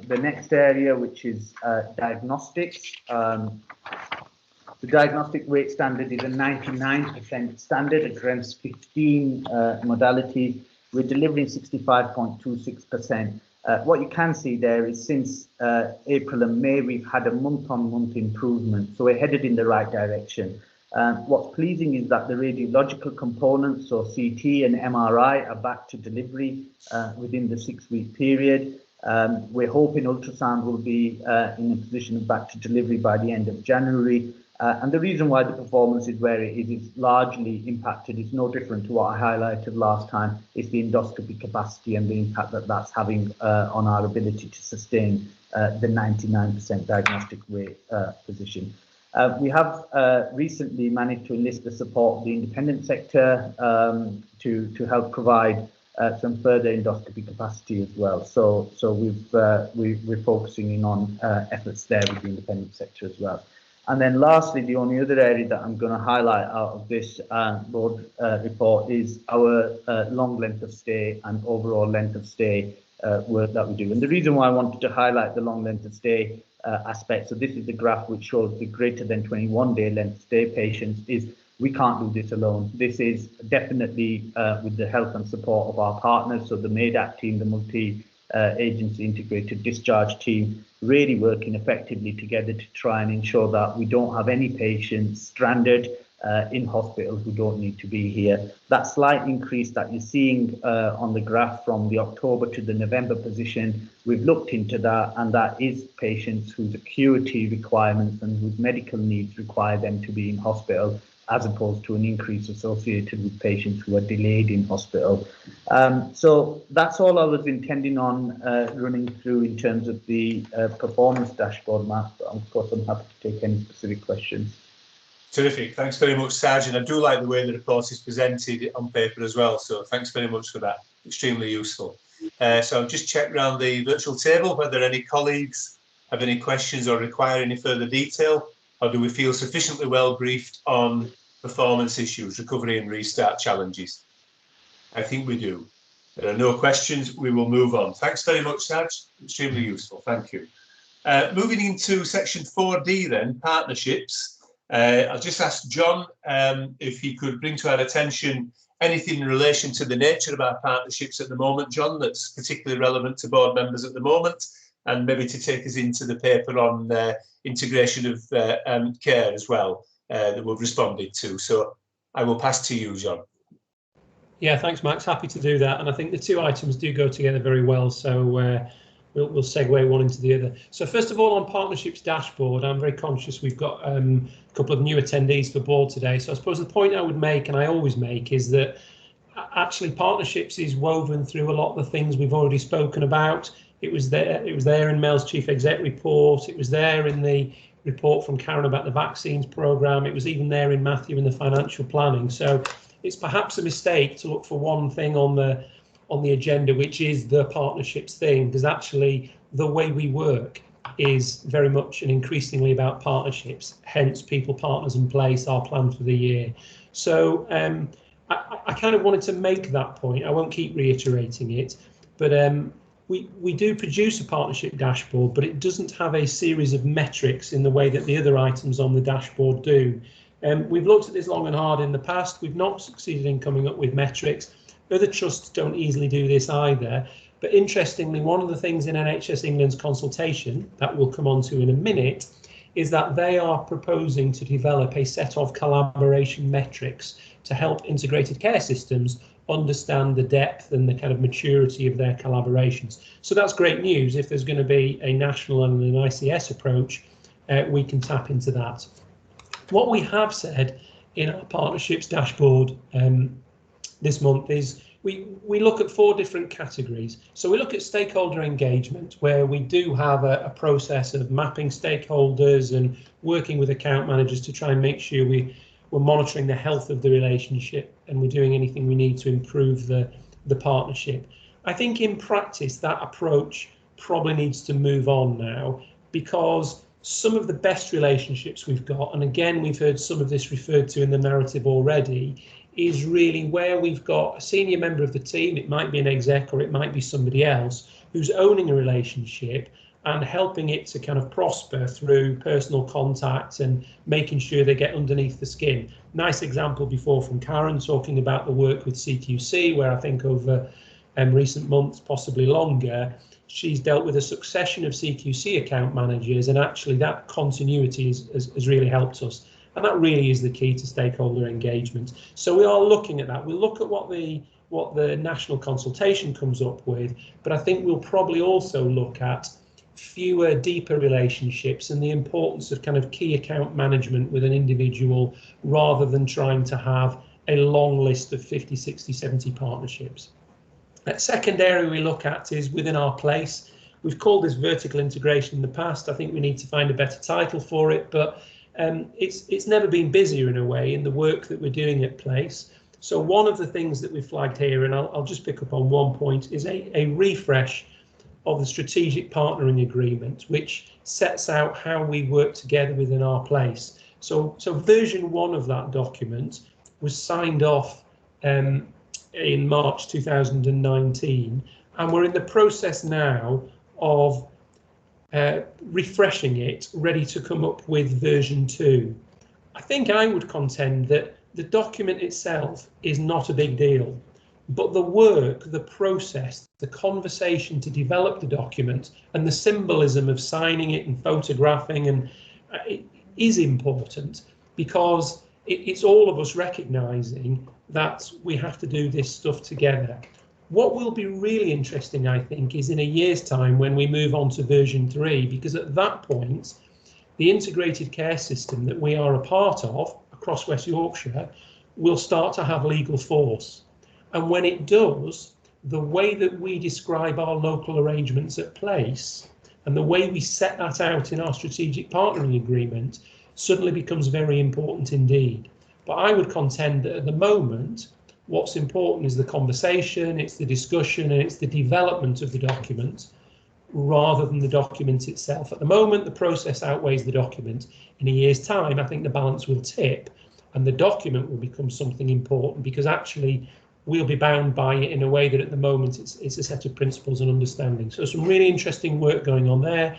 the next area, which is diagnostics. The diagnostic weight standard is a 99% standard across 15 modalities. We're delivering 65.26%. What you can see there is since April and May, we've had a month-on-month improvement, so we're headed in the right direction. What's pleasing is that the radiological components, so CT and MRI, are back to delivery within the 6-week period. We're hoping ultrasound will be in a position of back to delivery by the end of January. And the reason why the performance is where it is largely impacted. It's no different to what I highlighted last time. It's the endoscopy capacity and the impact that that's having on our ability to sustain the 99% diagnostic weight position. We have recently managed to enlist the support of the independent sector to help provide some further endoscopy capacity as well. So we're focusing in on efforts there with the independent sector as well. And then lastly, the only other area that I'm going to highlight out of this board report is our long length of stay and overall length of stay work that we do. And the reason why I wanted to highlight the long length of stay aspect, so this is the graph which shows the greater than 21-day length of stay patients, is we can't do this alone. This is definitely with the help and support of our partners, so the MADAC team, the multi-agency integrated discharge team, really working effectively together to try and ensure that we don't have any patients stranded in hospital who don't need to be here. That slight increase that you're seeing on the graph from the October to the November position, we've looked into that, and that is patients whose acuity requirements and whose medical needs require them to be in hospital, as opposed to an increase associated with patients who are delayed in hospital. So that's all I was intending on running through in terms of the performance dashboard, Matt. But of course, I'm happy to take any specific questions. Terrific. Thanks very much, Sergeant. I do like the way the report is presented on paper as well. So thanks very much for that. Extremely useful. So I'll just check around the virtual table whether any colleagues have any questions or require any further detail, or do we feel sufficiently well briefed on performance issues, recovery and restart challenges? I think we do. There are no questions. We will move on. Thanks very much, Serge. Extremely useful. Thank you. Moving into section 4D then, partnerships. I'll just ask John if he could bring to our attention anything in relation to the nature of our partnerships at the moment, John, that's particularly relevant to board members at the moment, and maybe to take us into the paper on integration of care as well that we've responded to. So I will pass to you, John. Yeah, thanks, Max. Happy to do that. And I think the two items do go together very well. So we'll segue one into the other. So first of all, on partnerships dashboard, I'm very conscious we've got a couple of new attendees for board today. So I suppose the point I would make, and I always make, is that actually partnerships is woven through a lot of the things we've already spoken about. It was there in Mel's chief exec report. It was there in the report from Karen about the vaccines programme. It was even there in Matthew in the financial planning. So it's perhaps a mistake to look for one thing on on the agenda, which is the partnerships theme, because actually the way we work is very much and increasingly about partnerships, hence people, partners and place, our plan for the year. So I kind of wanted to make that point. I won't keep reiterating it, but we do produce a partnership dashboard, but it doesn't have a series of metrics in the way that the other items on the dashboard do. We've looked at this long and hard in the past. We've not succeeded in coming up with metrics. Other trusts don't easily do this either. But interestingly, one of the things in NHS England's consultation that we'll come on to in a minute is that they are proposing to develop a set of collaboration metrics to help integrated care systems understand the depth and the kind of maturity of their collaborations. So that's great news. If there's going to be a national and an ICS approach, we can tap into that. What we have said in our partnerships dashboard this month is we look at 4 different categories. So we look at stakeholder engagement, where we do have a process of mapping stakeholders and working with account managers to try and make sure we're monitoring the health of the relationship and we're doing anything we need to improve the partnership. I think in practice that approach probably needs to move on now, because some of the best relationships we've got, and again we've heard some of this referred to in the narrative already, is really where we've got a senior member of the team, it might be an exec or it might be somebody else, who's owning a relationship and helping it to kind of prosper through personal contact and making sure they get underneath the skin. Nice example before from Karen talking about the work with CQC, where I think over recent months, possibly longer, she's dealt with a succession of CQC account managers, and actually that continuity has really helped us. And that really is the key to stakeholder engagement. So we are looking at that. We'll look at what the national consultation comes up with, but I think we'll probably also look at fewer, deeper relationships and the importance of kind of key account management with an individual, rather than trying to have a long list of 50, 60, 70 partnerships. That second area we look at is within our place. We've called this vertical integration in the past. I think we need to find a better title for it, but it's never been busier in a way in the work that we're doing at place. So one of the things that we flagged here, and I'll just pick up on one point, is a refresh of the strategic partnering agreement, which sets out how we work together within our place. So version 1 of that document was signed off in March 2019, and we're in the process now of refreshing it, ready to come up with version 2. I think I would contend that the document itself is not a big deal, but the work, the process, the conversation to develop the document and the symbolism of signing it and photographing and it is important, because it's all of us recognising that we have to do this stuff together. What will be really interesting, I think, is in a year's time when we move on to version 3, because at that point, the integrated care system that we are a part of across West Yorkshire will start to have legal force. And when it does, the way that we describe our local arrangements at place and the way we set that out in our strategic partnering agreement suddenly becomes very important indeed. But I would contend that at the moment, what's important is the conversation, it's the discussion, and it's the development of the document rather than the document itself. At the moment, the process outweighs the document. In a year's time, I think the balance will tip and the document will become something important, because actually we'll be bound by it in a way that at the moment it's a set of principles and understanding. So some really interesting work going on there.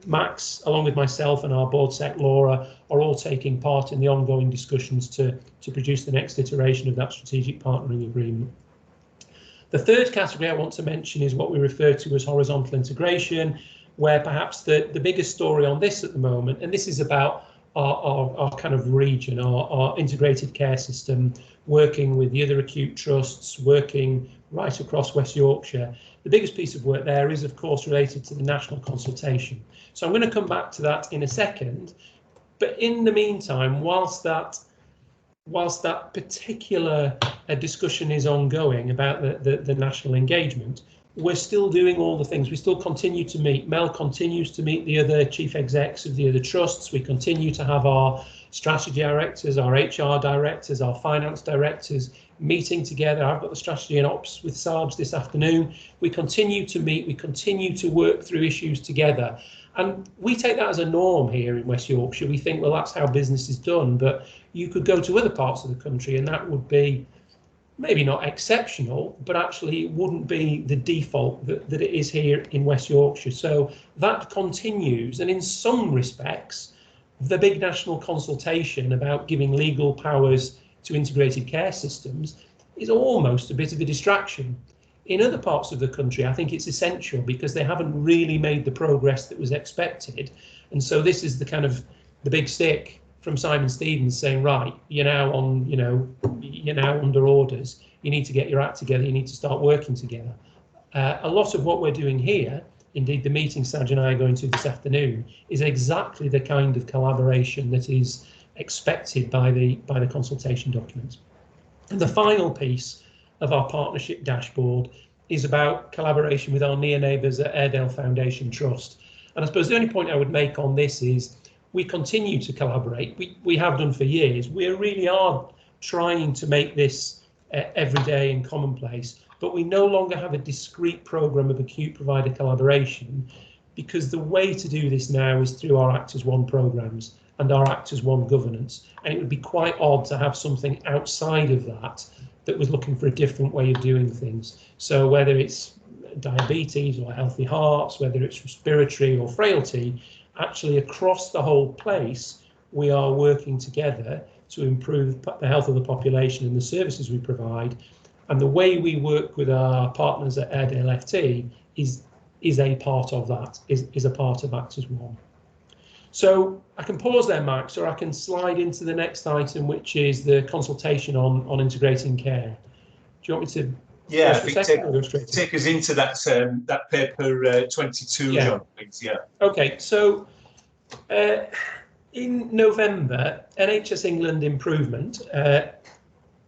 Max, along with myself and our board sec Laura, are all taking part in the ongoing discussions to produce the next iteration of that strategic partnering agreement. The third category I want to mention is what we refer to as horizontal integration, where perhaps the biggest story on this at the moment, and this is about our kind of region, our integrated care system, working with the other acute trusts, working right across West Yorkshire. The biggest piece of work there is, of course, related to the national consultation. So I'm going to come back to that in a second. But in the meantime, whilst that particular discussion is ongoing about the national engagement, we're still doing all the things. We still continue to meet. Mel continues to meet the other chief execs of the other trusts. We continue to have our strategy directors, our HR directors, our finance directors meeting together. I've got the strategy and ops with Sarge this afternoon. We continue to meet, we continue to work through issues together. And we take that as a norm here in West Yorkshire. We think, well, that's how business is done, but you could go to other parts of the country and that would be maybe not exceptional, but actually it wouldn't be the default that it is here in West Yorkshire. So that continues, and in some respects, the big national consultation about giving legal powers to integrated care systems is almost a bit of a distraction. In other parts of the country, I think it's essential because they haven't really made the progress that was expected. And so this is the kind of the big stick from Simon Stevens saying, right, you're now on, you're now under orders. You need to get your act together. You need to start working together. A lot of what we're doing here, indeed the meeting Saj and I are going to this afternoon, is exactly the kind of collaboration that is expected by the consultation documents. And the final piece of our partnership dashboard is about collaboration with our near neighbours at Airedale Foundation Trust. And I suppose the only point I would make on this is we continue to collaborate. We have done for years. We really are trying to make this everyday and commonplace, but we no longer have a discrete programme of acute provider collaboration, because the way to do this now is through our Act as One programmes and our Act as One governance. And it would be quite odd to have something outside of that was looking for a different way of doing things. So whether it's diabetes or healthy hearts, whether it's respiratory or frailty, actually across the whole place, we are working together to improve the health of the population and the services we provide. And the way we work with our partners at Airedale FT is a part of that, is a part of Act as One. So I can pause there, Max, or I can slide into the next item, which is the consultation on integrating care. Do you want me to? Yeah, I think take us into that paper 22, yeah. John, please. Yeah. Okay, so in November, NHS England Improvement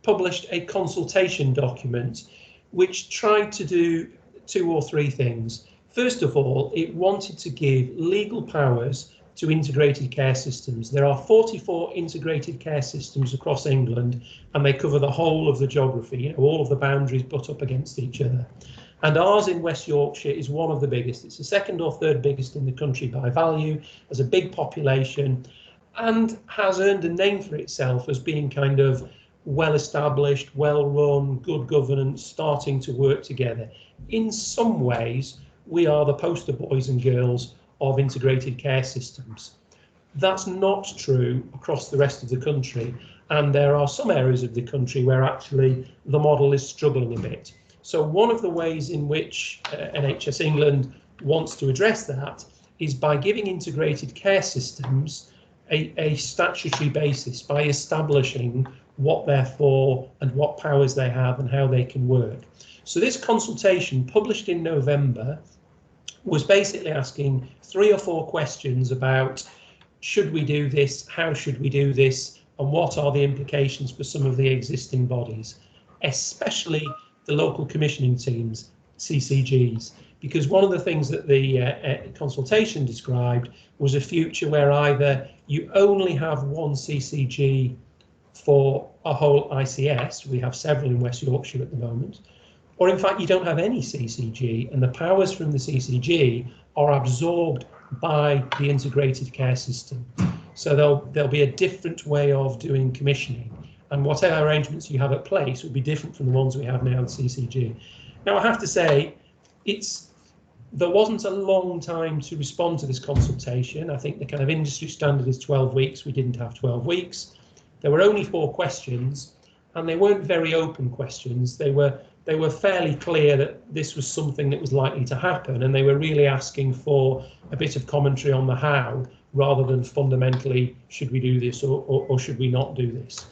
published a consultation document which tried to do 2 or 3 things. First of all, it wanted to give legal powers to integrated care systems. There are 44 integrated care systems across England, and they cover the whole of the geography. All of the boundaries butt up against each other. And ours in West Yorkshire is one of the biggest. It's the 2nd or 3rd biggest in the country by value, has a big population, and has earned a name for itself as being kind of well-established, well-run, good governance, starting to work together. In some ways, we are the poster boys and girls of integrated care systems. That's not true across the rest of the country, and there are some areas of the country where actually the model is struggling a bit. So one of the ways in which NHS England wants to address that is by giving integrated care systems a statutory basis, by establishing what they're for and what powers they have and how they can work. So this consultation, published in November, was basically asking 3 or 4 questions about should we do this, how should we do this, and what are the implications for some of the existing bodies, especially the local commissioning teams, CCGs, because one of the things that the consultation described was a future where either you only have one CCG for a whole ICS, we have several in West Yorkshire at the moment, or in fact you don't have any CCG, and the powers from the CCG are absorbed by the integrated care system. So there'll be a different way of doing commissioning, and whatever arrangements you have at place will be different from the ones we have now at CCG. Now I have to say, there wasn't a long time to respond to this consultation. I think the kind of industry standard is 12 weeks. We didn't have 12 weeks. There were only 4 questions, and they weren't very open questions. They were fairly clear that this was something that was likely to happen, and they were really asking for a bit of commentary on the how, rather than fundamentally, should we do this or should we not do this?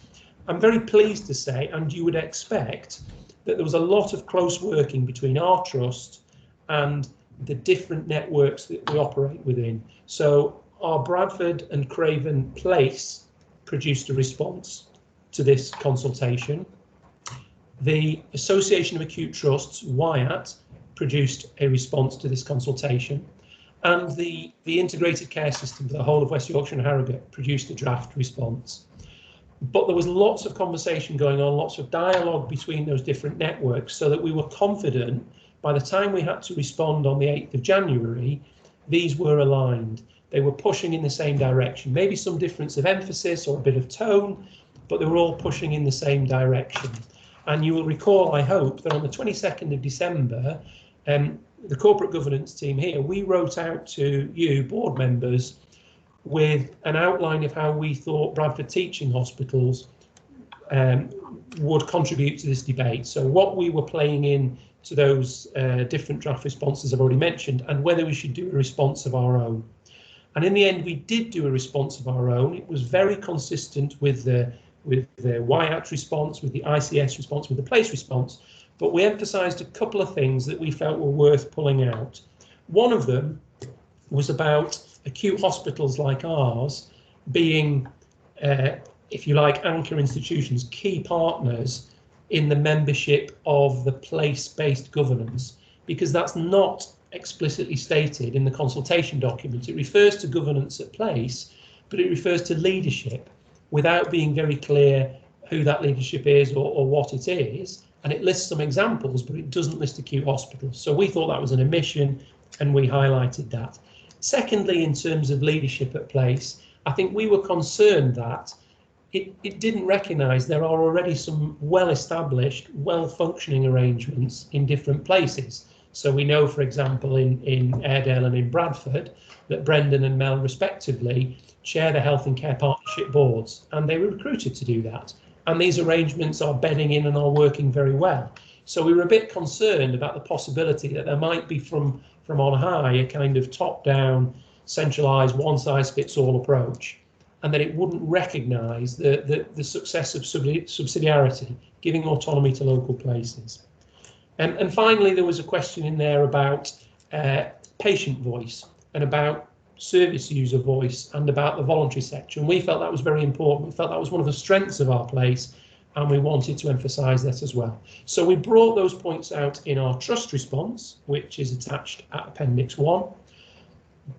I'm very pleased to say, and you would expect, that there was a lot of close working between our trust and the different networks that we operate within. So our Bradford and Craven Place produced a response to this consultation. The Association of Acute Trusts, WIAT, produced a response to this consultation, and the Integrated Care System for the whole of West Yorkshire and Harrogate produced a draft response. But there was lots of conversation going on, lots of dialogue between those different networks, so that we were confident by the time we had to respond on the 8th of January, these were aligned. They were pushing in the same direction, maybe some difference of emphasis or a bit of tone, but they were all pushing in the same direction. And you will recall, I hope, that on the 22nd of December, the corporate governance team here, we wrote out to you, board members, with an outline of how we thought Bradford teaching hospitals would contribute to this debate. So what we were playing in to those different draft responses I've already mentioned, and whether we should do a response of our own. And in the end, we did do a response of our own. It was very consistent with the WIAT response, with the ICS response, with the place response, but we emphasised a couple of things that we felt were worth pulling out. One of them was about acute hospitals like ours being, if you like, anchor institutions, key partners in the membership of the place-based governance, because that's not explicitly stated in the consultation document. It refers to governance at place, but it refers to leadership without being very clear who that leadership is or what it is. And it lists some examples, but it doesn't list acute hospitals. So we thought that was an omission, and we highlighted that. Secondly, in terms of leadership at place, I think we were concerned that it didn't recognise there are already some well-established, well-functioning arrangements in different places. So we know, for example, in Airedale and in Bradford, that Brendan and Mel respectively chair the Health and Care Partnership boards, and they were recruited to do that. And these arrangements are bedding in and are working very well. So we were a bit concerned about the possibility that there might be from on high a kind of top-down, centralised, one-size-fits-all approach, and that it wouldn't recognise the success of subsidiarity, giving autonomy to local places. And finally, there was a question in there about patient voice and about service user voice and about the voluntary sector. And we felt that was very important. We felt that was one of the strengths of our place, and we wanted to emphasise that as well. So we brought those points out in our trust response, which is attached at Appendix 1.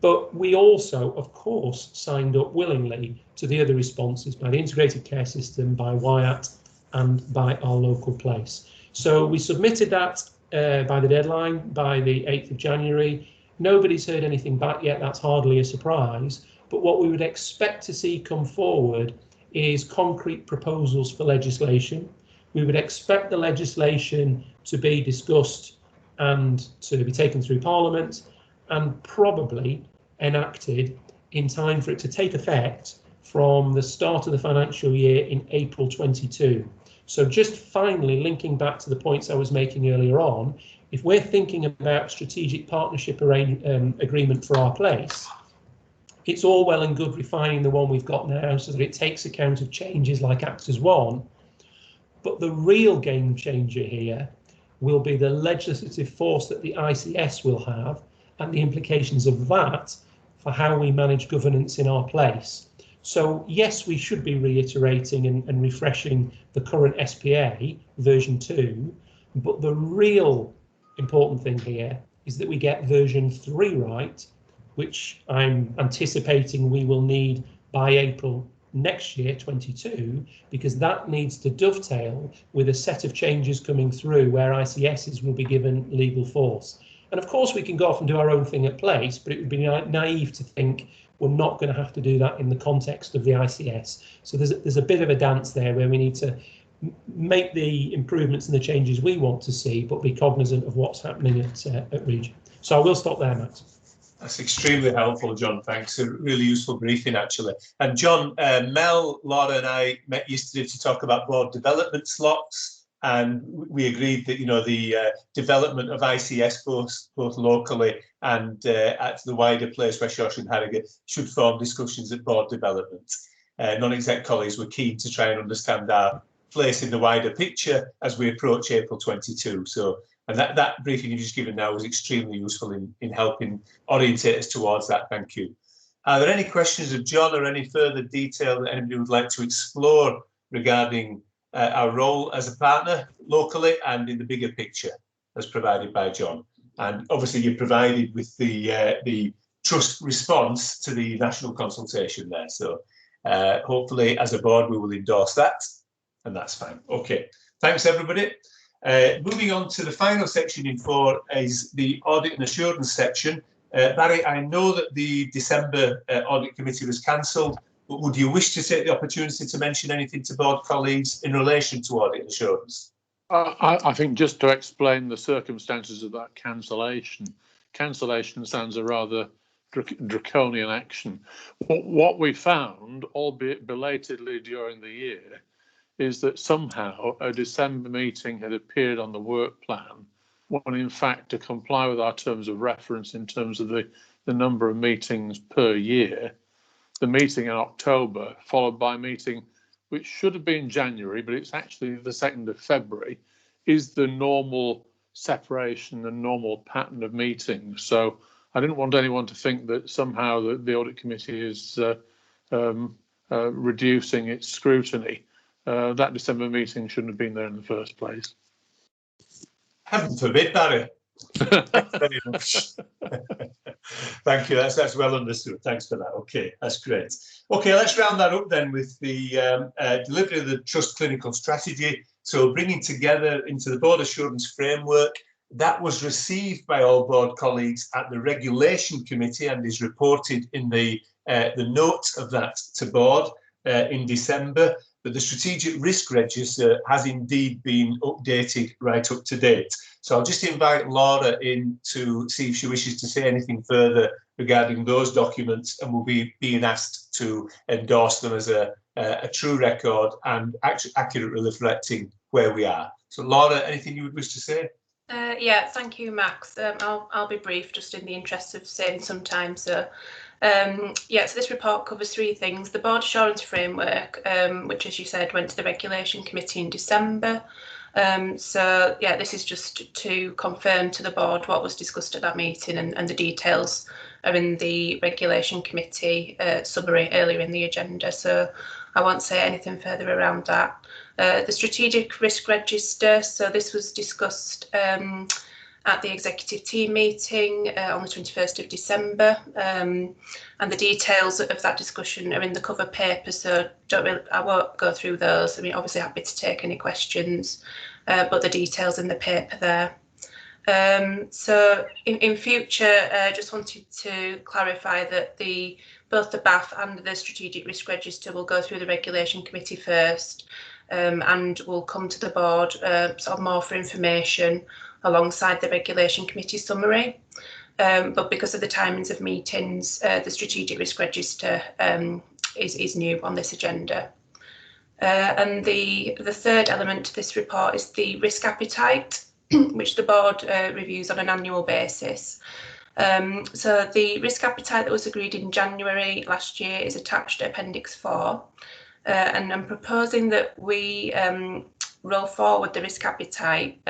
But we also, of course, signed up willingly to the other responses by the Integrated Care System, by WIAT, and by our local place. So we submitted that by the deadline, by the 8th of January. Nobody's heard anything back yet. That's hardly a surprise. But what we would expect to see come forward is concrete proposals for legislation. We would expect the legislation to be discussed and to be taken through Parliament and probably enacted in time for it to take effect from the start of the financial year in April 22. So just finally linking back to the points I was making earlier on, if we're thinking about strategic partnership agreement for our place, it's all well and good refining the one we've got now so that it takes account of changes like Actors 1, but the real game changer here will be the legislative force that the ICS will have and the implications of that for how we manage governance in our place. So yes, we should be reiterating and refreshing the current SPA version 2, but the real important thing here is that we get version 3 right, which I'm anticipating we will need by April next year, 22, because that needs to dovetail with a set of changes coming through where ICSs will be given legal force. And of course we can go off and do our own thing at place, but it would be naive to think we're not going to have to do that in the context of the ICS. So there's a bit of a dance there where we need to make the improvements and the changes we want to see, but be cognizant of what's happening at Region. So I will stop there, Max. That's extremely helpful, John. Thanks. A really useful briefing, actually. And John, Mel, Laura and I met yesterday to talk about board development slots, and we agreed that, you know, the development of ICS both locally and at the wider place where Shawshire and Harrogate should form discussions at board development. Non-exec colleagues were keen to try and understand our place in the wider picture as we approach April 22. So, and that briefing you've just given now was extremely useful in helping orientate us towards that. Thank you. Are there any questions of John or any further detail that anybody would like to explore regarding our role as a partner locally and in the bigger picture as provided by John? And obviously you're provided with the trust response to the national consultation there. So Hopefully, as a board, we will endorse that, and that's fine. Okay, thanks everybody. Moving on to the final section in 4 is the audit and assurance section. Barry, I know that the December audit committee was cancelled, but would you wish to take the opportunity to mention anything to board colleagues in relation to audit and assurance? I think just to explain the circumstances of that cancellation. Cancellation sounds a rather draconian action. What we found, albeit belatedly during the year, is that somehow a December meeting had appeared on the work plan, when in fact, to comply with our terms of reference in terms of the number of meetings per year, the meeting in October, followed by a meeting which should have been January, but it's actually the 2nd of February, is the normal separation and normal pattern of meetings. So I didn't want anyone to think that somehow the audit committee is reducing its scrutiny. That December meeting shouldn't have been there in the first place. Heaven forbid, Barry. Thanks very much. Thank you. That's well understood. Thanks for that. Okay, that's great. Okay, let's round that up then with the delivery of the Trust Clinical Strategy. So bringing together into the board assurance framework that was received by all board colleagues at the Regulation Committee and is reported in the notes of that to board in December. But the Strategic Risk Register has indeed been updated right up to date. So I'll just invite Laura in to see if she wishes to say anything further regarding those documents, and we'll be being asked to endorse them as a true record and accurately reflecting where we are. So Laura, anything you would wish to say? Yeah, thank you, Max. I'll be brief, just in the interest of saving some time. So, yeah, so this report covers 3 things: the board assurance framework, which, as you said, went to the Regulation Committee in December. So, yeah, this is just to confirm to the board what was discussed at that meeting, and the details are in the Regulation Committee summary earlier in the agenda. So I won't say anything further around that. The Strategic Risk Register, so this was discussed at the executive team meeting on the 21st of December, and the details of that discussion are in the cover paper, so I won't go through those. I mean, obviously happy to take any questions, but the details in the paper there. So in future, just wanted to clarify that both the BAF and the Strategic Risk Register will go through the Regulation Committee first, and will come to the board sort of more for information alongside the Regulation Committee summary. But because of the timings of meetings, the Strategic Risk Register is new on this agenda. And the third element to this report is the risk appetite, which the board reviews on an annual basis. So the risk appetite that was agreed in January last year is attached to Appendix 4. And I'm proposing that we roll forward the risk appetite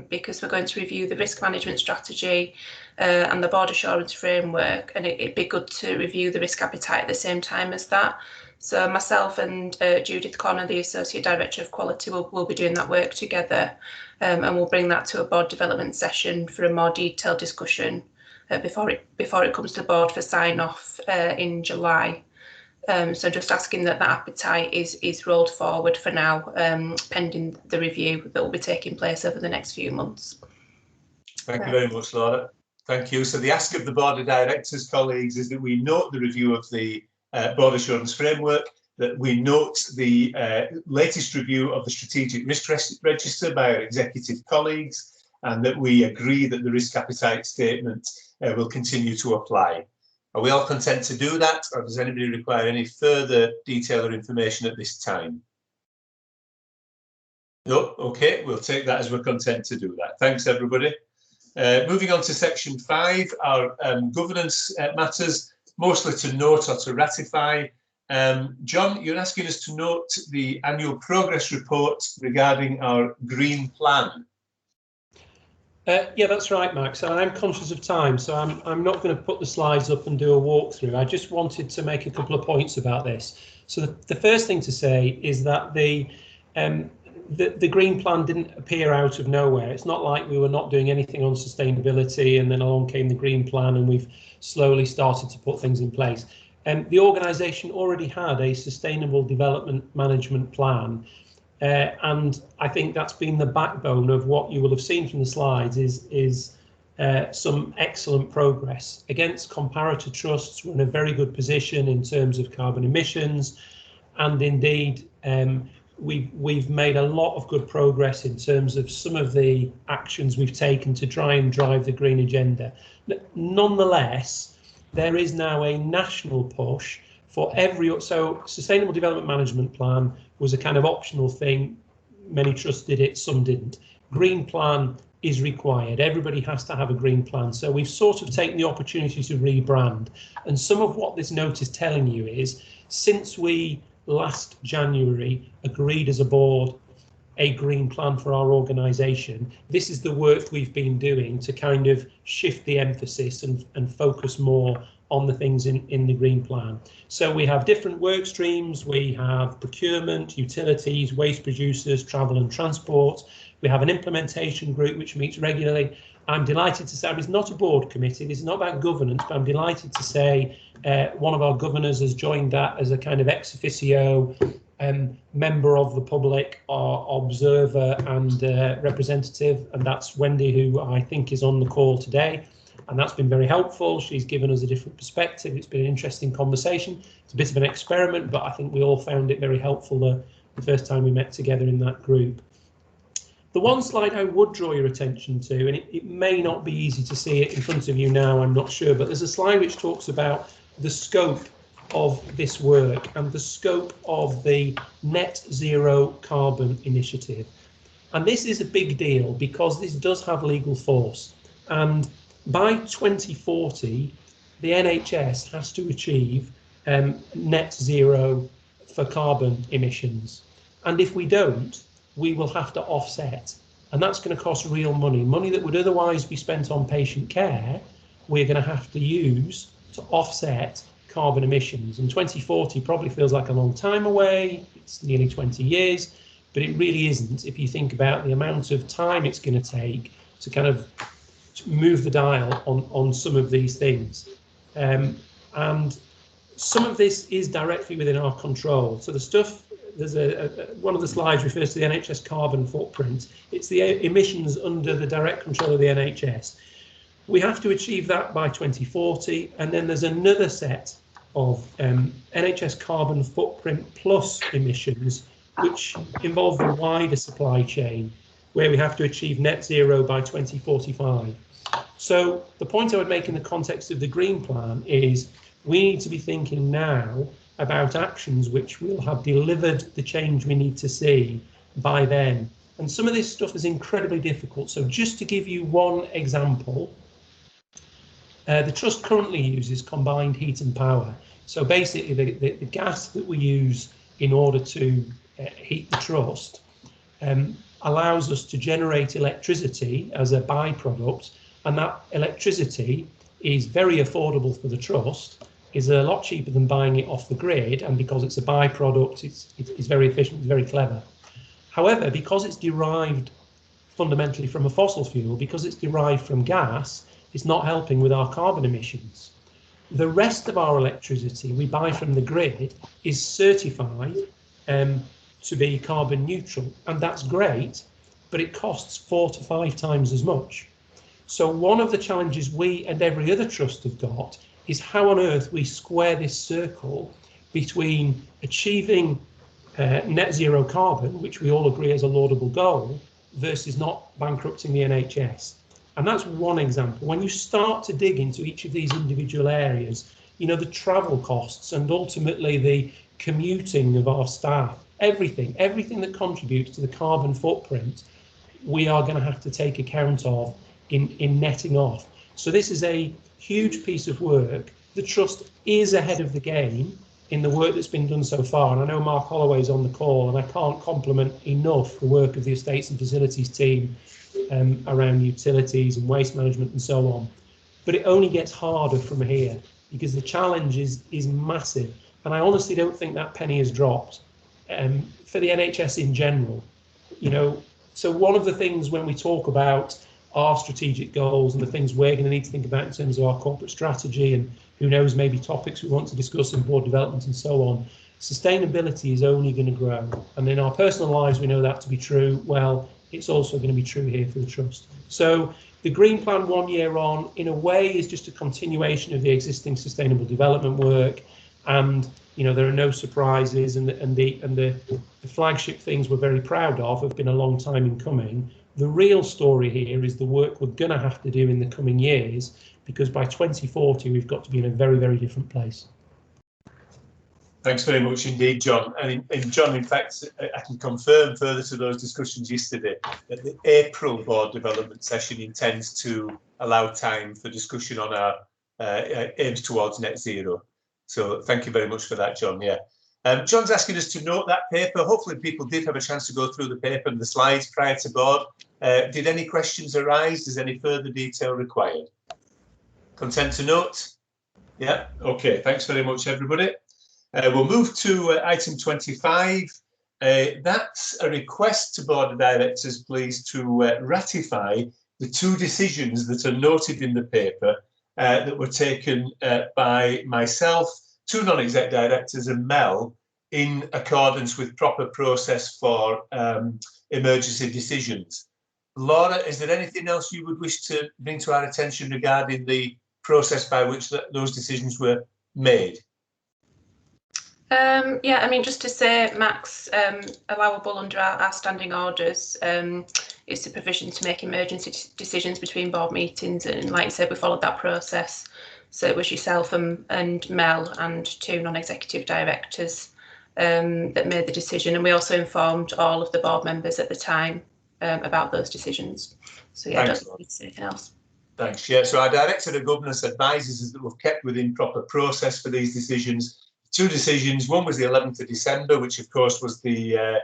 because we're going to review the risk management strategy and the board assurance framework, and it'd be good to review the risk appetite at the same time as that. So myself and Judith Connor, the Associate Director of Quality, will be doing that work together, and we'll bring that to a board development session for a more detailed discussion before it comes to the board for sign-off in July. So just asking that appetite is rolled forward for now, pending the review that will be taking place over the next few months. Thank you very much, Laura. Thank you. So the ask of the Board of Directors, colleagues, is that we note the review of the Board Assurance Framework, that we note the latest review of the Strategic Risk Register by our executive colleagues, and that we agree that the risk appetite statement will continue to apply. Are we all content to do that, or does anybody require any further detail or information at this time? No, okay, we'll take that as we're content to do that. Thanks, everybody. Moving on to section 5, our governance matters, mostly to note or to ratify. John, you're asking us to note the annual progress report regarding our green plan. Yeah, that's right, Max. I'm conscious of time, so I'm not going to put the slides up and do a walkthrough. I just wanted to make a couple of points about this. So the first thing to say is that the green plan didn't appear out of nowhere. It's not like we were not doing anything on sustainability and then along came the green plan and we've slowly started to put things in place. the organisation already had a sustainable development management plan, and I think that's been the backbone of what you will have seen from the slides is some excellent progress. Against comparator trusts, we're in a very good position in terms of carbon emissions, and indeed we've made a lot of good progress in terms of some of the actions we've taken to try and drive the green agenda. Nonetheless, there is now a national push for so Sustainable Development Management Plan was a kind of optional thing. Many trusts did it, some didn't. Green plan is required. Everybody has to have a green plan. So we've sort of taken the opportunity to rebrand. And some of what this note is telling you is, since we last January agreed as a board a green plan for our organisation, this is the work we've been doing to kind of shift the emphasis and focus more on the things in the green plan. So we have different work streams. We have procurement, utilities, waste producers, travel and transport. We have an implementation group which meets regularly. I'm delighted to say, it's not a board committee, this is not about governance, but I'm delighted to say one of our governors has joined that as a kind of ex officio member of the public, observer and representative, and that's Wendy, who I think is on the call today. And that's been very helpful. She's given us a different perspective. It's been an interesting conversation. It's a bit of an experiment, but I think we all found it very helpful the first time we met together in that group. The one slide I would draw your attention to, and it may not be easy to see it in front of you now, I'm not sure, but there's a slide which talks about the scope of this work and the scope of the net zero carbon initiative. And this is a big deal because this does have legal force. And by 2040, the NHS has to achieve net zero for carbon emissions. And if we don't, we will have to offset. And that's going to cost real money. Money that would otherwise be spent on patient care, we're going to have to use to offset carbon emissions. And 2040 probably feels like a long time away. It's nearly 20 years, but it really isn't if you think about the amount of time it's going to take to kind of move the dial on some of these things. And some of this is directly within our control. So the stuff, there's one of the slides refers to the NHS carbon footprint. It's the emissions under the direct control of the NHS. We have to achieve that by 2040, and then there's another set of NHS carbon footprint plus emissions, which involve the wider supply chain, where we have to achieve net zero by 2045. So the point I would make in the context of the green plan is we need to be thinking now about actions which will have delivered the change we need to see by then. And some of this stuff is incredibly difficult. So just to give you one example, the trust currently uses combined heat and power. So basically the gas that we use in order to heat the trust allows us to generate electricity as a byproduct, and that electricity is very affordable for the trust, is a lot cheaper than buying it off the grid, and because it's a byproduct, it's very efficient, it's very clever. However, because it's derived fundamentally from a fossil fuel, because it's derived from gas, it's not helping with our carbon emissions. The rest of our electricity we buy from the grid is certified to be carbon neutral, and that's great, but it costs 4 to 5 times as much. So one of the challenges we and every other trust have got is how on earth we square this circle between achieving net zero carbon, which we all agree is a laudable goal, versus not bankrupting the NHS. And that's one example. When you start to dig into each of these individual areas, you know, the travel costs and ultimately the commuting of our staff, everything that contributes to the carbon footprint, we are going to have to take account of in netting off. So this is a huge piece of work. The trust is ahead of the game in the work that's been done so far. And I know Mark Holloway's on the call, and I can't compliment enough the work of the Estates and Facilities team around utilities and waste management and so on. But it only gets harder from here because the challenge is massive. And I honestly don't think that penny has dropped for the NHS in general. You know, so one of the things when we talk about our strategic goals and the things we're going to need to think about in terms of our corporate strategy, and who knows, maybe topics we want to discuss in board development and so on, sustainability is only going to grow. And in our personal lives, we know that to be true. Well, it's also going to be true here for the Trust. So the Green Plan 1 year on, in a way, is just a continuation of the existing sustainable development work. And, you know, there are no surprises, and the flagship things we're very proud of have been a long time in coming. The real story here is the work we're going to have to do in the coming years, because by 2040, we've got to be in a very, very different place. Thanks very much indeed, John. And John, in fact, I can confirm further to those discussions yesterday that the April board development session intends to allow time for discussion on our aims towards net zero. So thank you very much for that, John. Yeah. John's asking us to note that paper. Hopefully people did have a chance to go through the paper and the slides prior to board. Did any questions arise? Is any further detail required? Content to note? Yeah, okay. Thanks very much, everybody. We'll move to item 25. That's a request to Board of Directors, please, to ratify the 2 decisions that are noted in the paper that were taken by myself, 2 non-exec directors, and Mel, in accordance with proper process for emergency decisions. Laura, is there anything else you would wish to bring to our attention regarding the process by which those decisions were made? Yeah, I mean, just to say, Max, allowable under our standing orders is the provision to make emergency decisions between board meetings, and like you said, we followed that process. So it was yourself and Mel and 2 non-executive directors that made the decision, and we also informed all of the board members at the time about those decisions. So yeah, I don't need to say anything else. Thanks. Yeah, so our Director of Governance advises us that we've kept within proper process for these decisions. 2 decisions. One was the 11th of December, which of course was the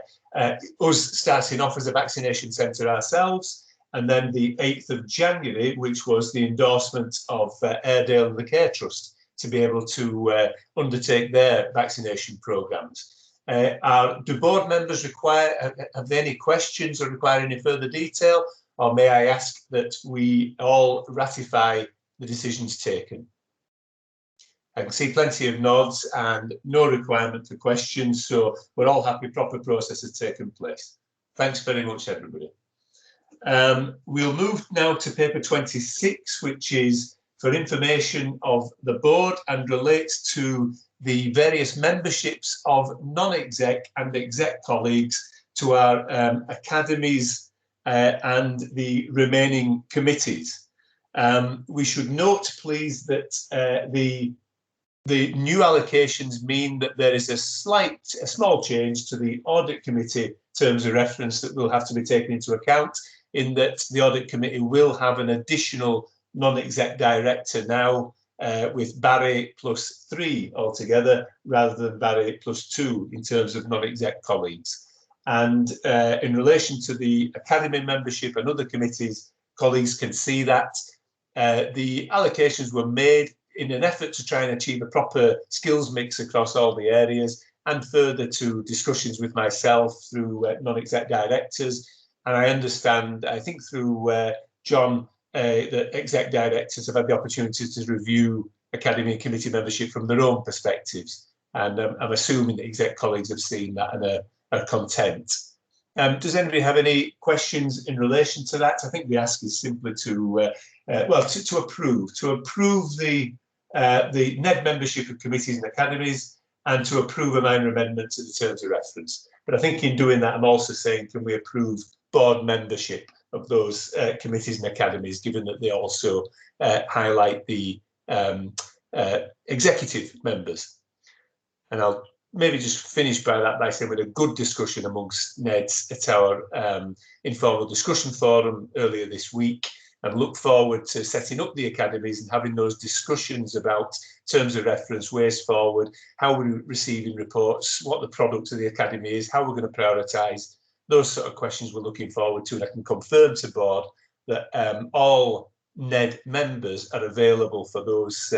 us starting off as a vaccination centre ourselves, and then the 8th of January, which was the endorsement of Airedale and the Care Trust to be able to undertake their vaccination programmes. Do board members have they any questions or require any further detail, or may I ask that we all ratify the decisions taken? I can see plenty of nods and no requirement for questions, so we're all happy proper process has taken place. Thanks very much, everybody. We'll move now to paper 26, which is for information of the board and relates to the various memberships of non-exec and exec colleagues to our academies and the remaining committees. We should note, please, that the new allocations mean that there is a small change to the audit committee terms of reference that will have to be taken into account, in that the audit committee will have an additional non-exec director now, with Barry +3 altogether, rather than Barry +2 in terms of non-exec colleagues. And in relation to the academy membership and other committees, colleagues can see that the allocations were made in an effort to try and achieve a proper skills mix across all the areas, and further to discussions with myself through non-exec directors. And I understand, I think through John, that exec directors have had the opportunity to review academy and committee membership from their own perspectives. And I'm assuming that exec colleagues have seen that and are content. Does anybody have any questions in relation to that? I think the ask is simply to approve the NED membership of committees and academies, and to approve a minor amendment to the terms of reference. But I think in doing that, I'm also saying, can we approve board membership of those committees and academies, given that they also highlight the executive members. And I'll maybe just finish by that by saying we had a good discussion amongst NEDs at our informal discussion forum earlier this week, and look forward to setting up the academies and having those discussions about terms of reference, ways forward, how we're receiving reports, what the product of the academy is, how we're going to prioritise. Those sort of questions we're looking forward to, and I can confirm to board that all NED members are available for those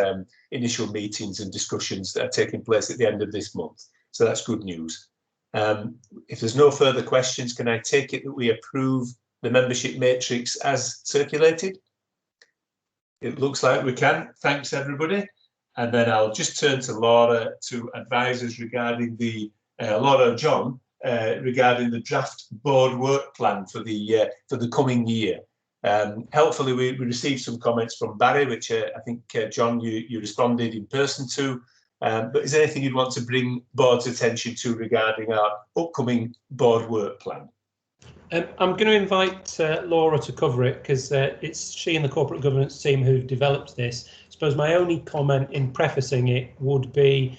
initial meetings and discussions that are taking place at the end of this month. So that's good news. If there's no further questions, can I take it that we approve the membership matrix as circulated? It looks like we can. Thanks, everybody. And then I'll just turn to Laura to advise us regarding the Laura John regarding the draft board work plan for the coming year. Helpfully, we received some comments from Barry, which I think John you responded in person to. But is there anything you'd want to bring board's attention to regarding our upcoming board work plan? I'm going to invite Laura to cover it because it's she and the corporate governance team who've developed this. I suppose my only comment in prefacing it would be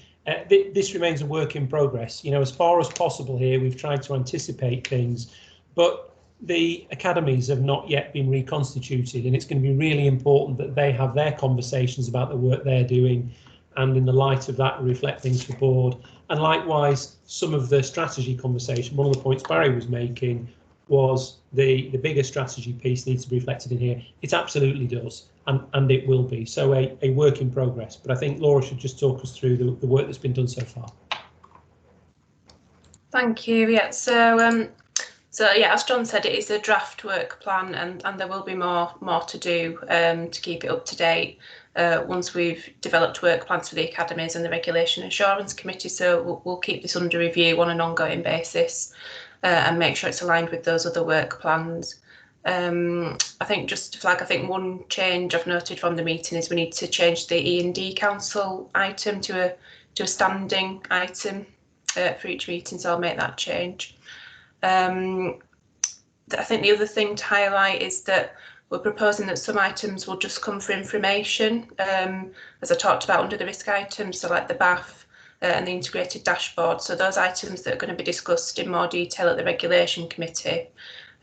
this remains a work in progress. You know, as far as possible here, we've tried to anticipate things, but the academies have not yet been reconstituted, and it's going to be really important that they have their conversations about the work they're doing, and in the light of that reflect things for board. And likewise, some of the strategy conversation, one of the points Barry was making was the bigger strategy piece needs to be reflected in here. It absolutely does, and it will be. So a work in progress. But I think Laura should just talk us through the work that's been done so far. Thank you. Yeah, so yeah, as John said, it is a draft work plan, and there will be more to do to keep it up to date once we've developed work plans for the academies and the Regulation Assurance Committee. So we'll keep this under review on an ongoing basis and make sure it's aligned with those other work plans. I think just to flag, I think one change I've noted from the meeting is we need to change the E&D Council item to a standing item for each meeting, so I'll make that change. I think the other thing to highlight is that we're proposing that some items will just come for information, as I talked about under the risk items, so like the BAF and the integrated dashboard. So those items that are going to be discussed in more detail at the Regulation Committee,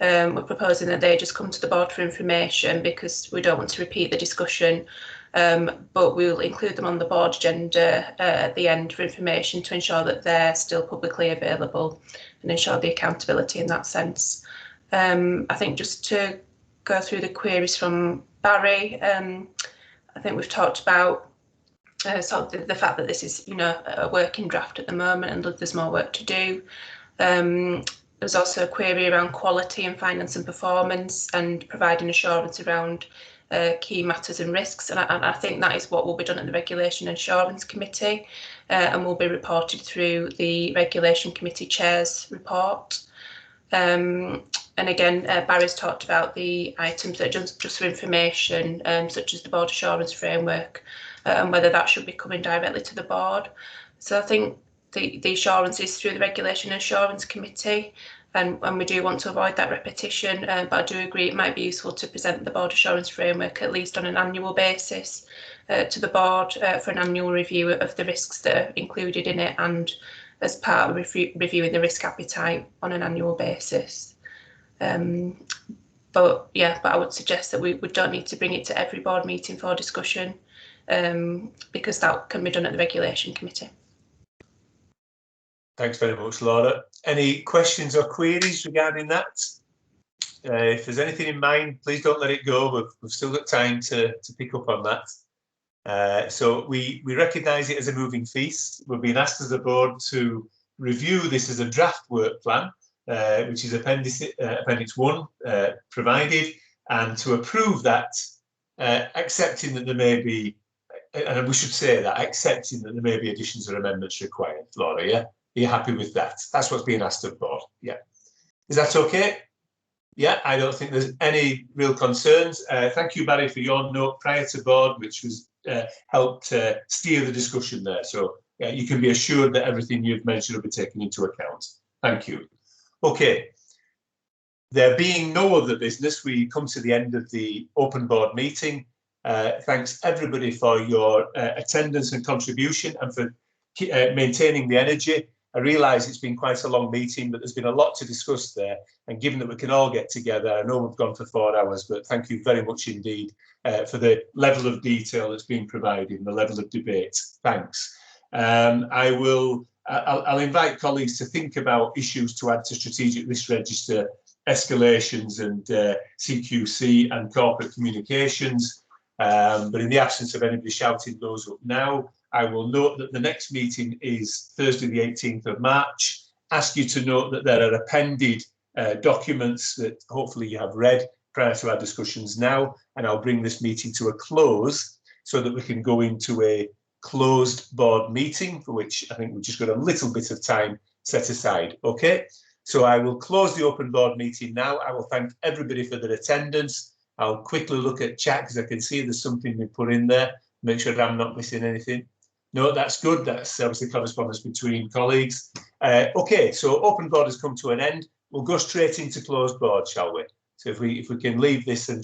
we're proposing that they just come to the board for information because we don't want to repeat the discussion, but we'll include them on the board agenda at the end for information to ensure that they're still publicly available and ensure the accountability in that sense. I think just to go through the queries from Barry, I think we've talked about sort of the fact that this is, you know, a working draft at the moment and there's more work to do. There's also a query around quality and finance and performance and providing assurance around key matters and risks, and I think that is what will be done at the Regulation Assurance Committee and will be reported through the Regulation Committee Chair's report. And again, Barry's talked about the items that are just for information, such as the board assurance framework, and whether that should be coming directly to the board. So I think the assurance is through the Regulation Assurance Committee, and we do want to avoid that repetition, but I do agree it might be useful to present the board assurance framework at least on an annual basis to the board for an annual review of the risks that are included in it, and as part of reviewing the risk appetite on an annual basis. But I would suggest that we don't need to bring it to every board meeting for discussion, because that can be done at the Regulation Committee. Thanks very much, Laura. Any questions or queries regarding that? If there's anything in mind, please don't let it go. We've still got time to pick up on that. So we recognise it as a moving feast. We've been asked as a board to review this as a draft work plan, which is Appendix 1 provided, and to approve that, accepting that there may be, and we should say that, accepting that there may be additions or amendments required. Laura, yeah? Are you happy with that? That's what's being asked of board. Yeah. Is that okay? Yeah, I don't think there's any real concerns. Thank you, Barry, for your note prior to board, which was helped steer the discussion there. So you can be assured that everything you've mentioned will be taken into account. Thank you. Okay. There being no other business, we come to the end of the open board meeting. Thanks everybody for your attendance and contribution and for maintaining the energy. I realise it's been quite a long meeting, but there's been a lot to discuss there. And given that we can all get together, I know we've gone for 4 hours, but thank you very much indeed for the level of detail that's been provided and the level of debate. Thanks. I'll invite colleagues to think about issues to add to Strategic Risk Register, escalations and CQC and corporate communications. But in the absence of anybody shouting those up now, I will note that the next meeting is Thursday, the 18th of March. Ask you to note that there are appended documents that hopefully you have read prior to our discussions now, and I'll bring this meeting to a close so that we can go into a closed board meeting, for which I think we've just got a little bit of time set aside. Okay, so I will close the open board meeting now. I will thank everybody for their attendance. I'll quickly look at chat because I can see there's something we put in there. Make sure that I'm not missing anything. No, that's good. That's obviously correspondence between colleagues. Okay, so open board has come to an end. We'll go straight into closed board, shall we? So if we can leave this and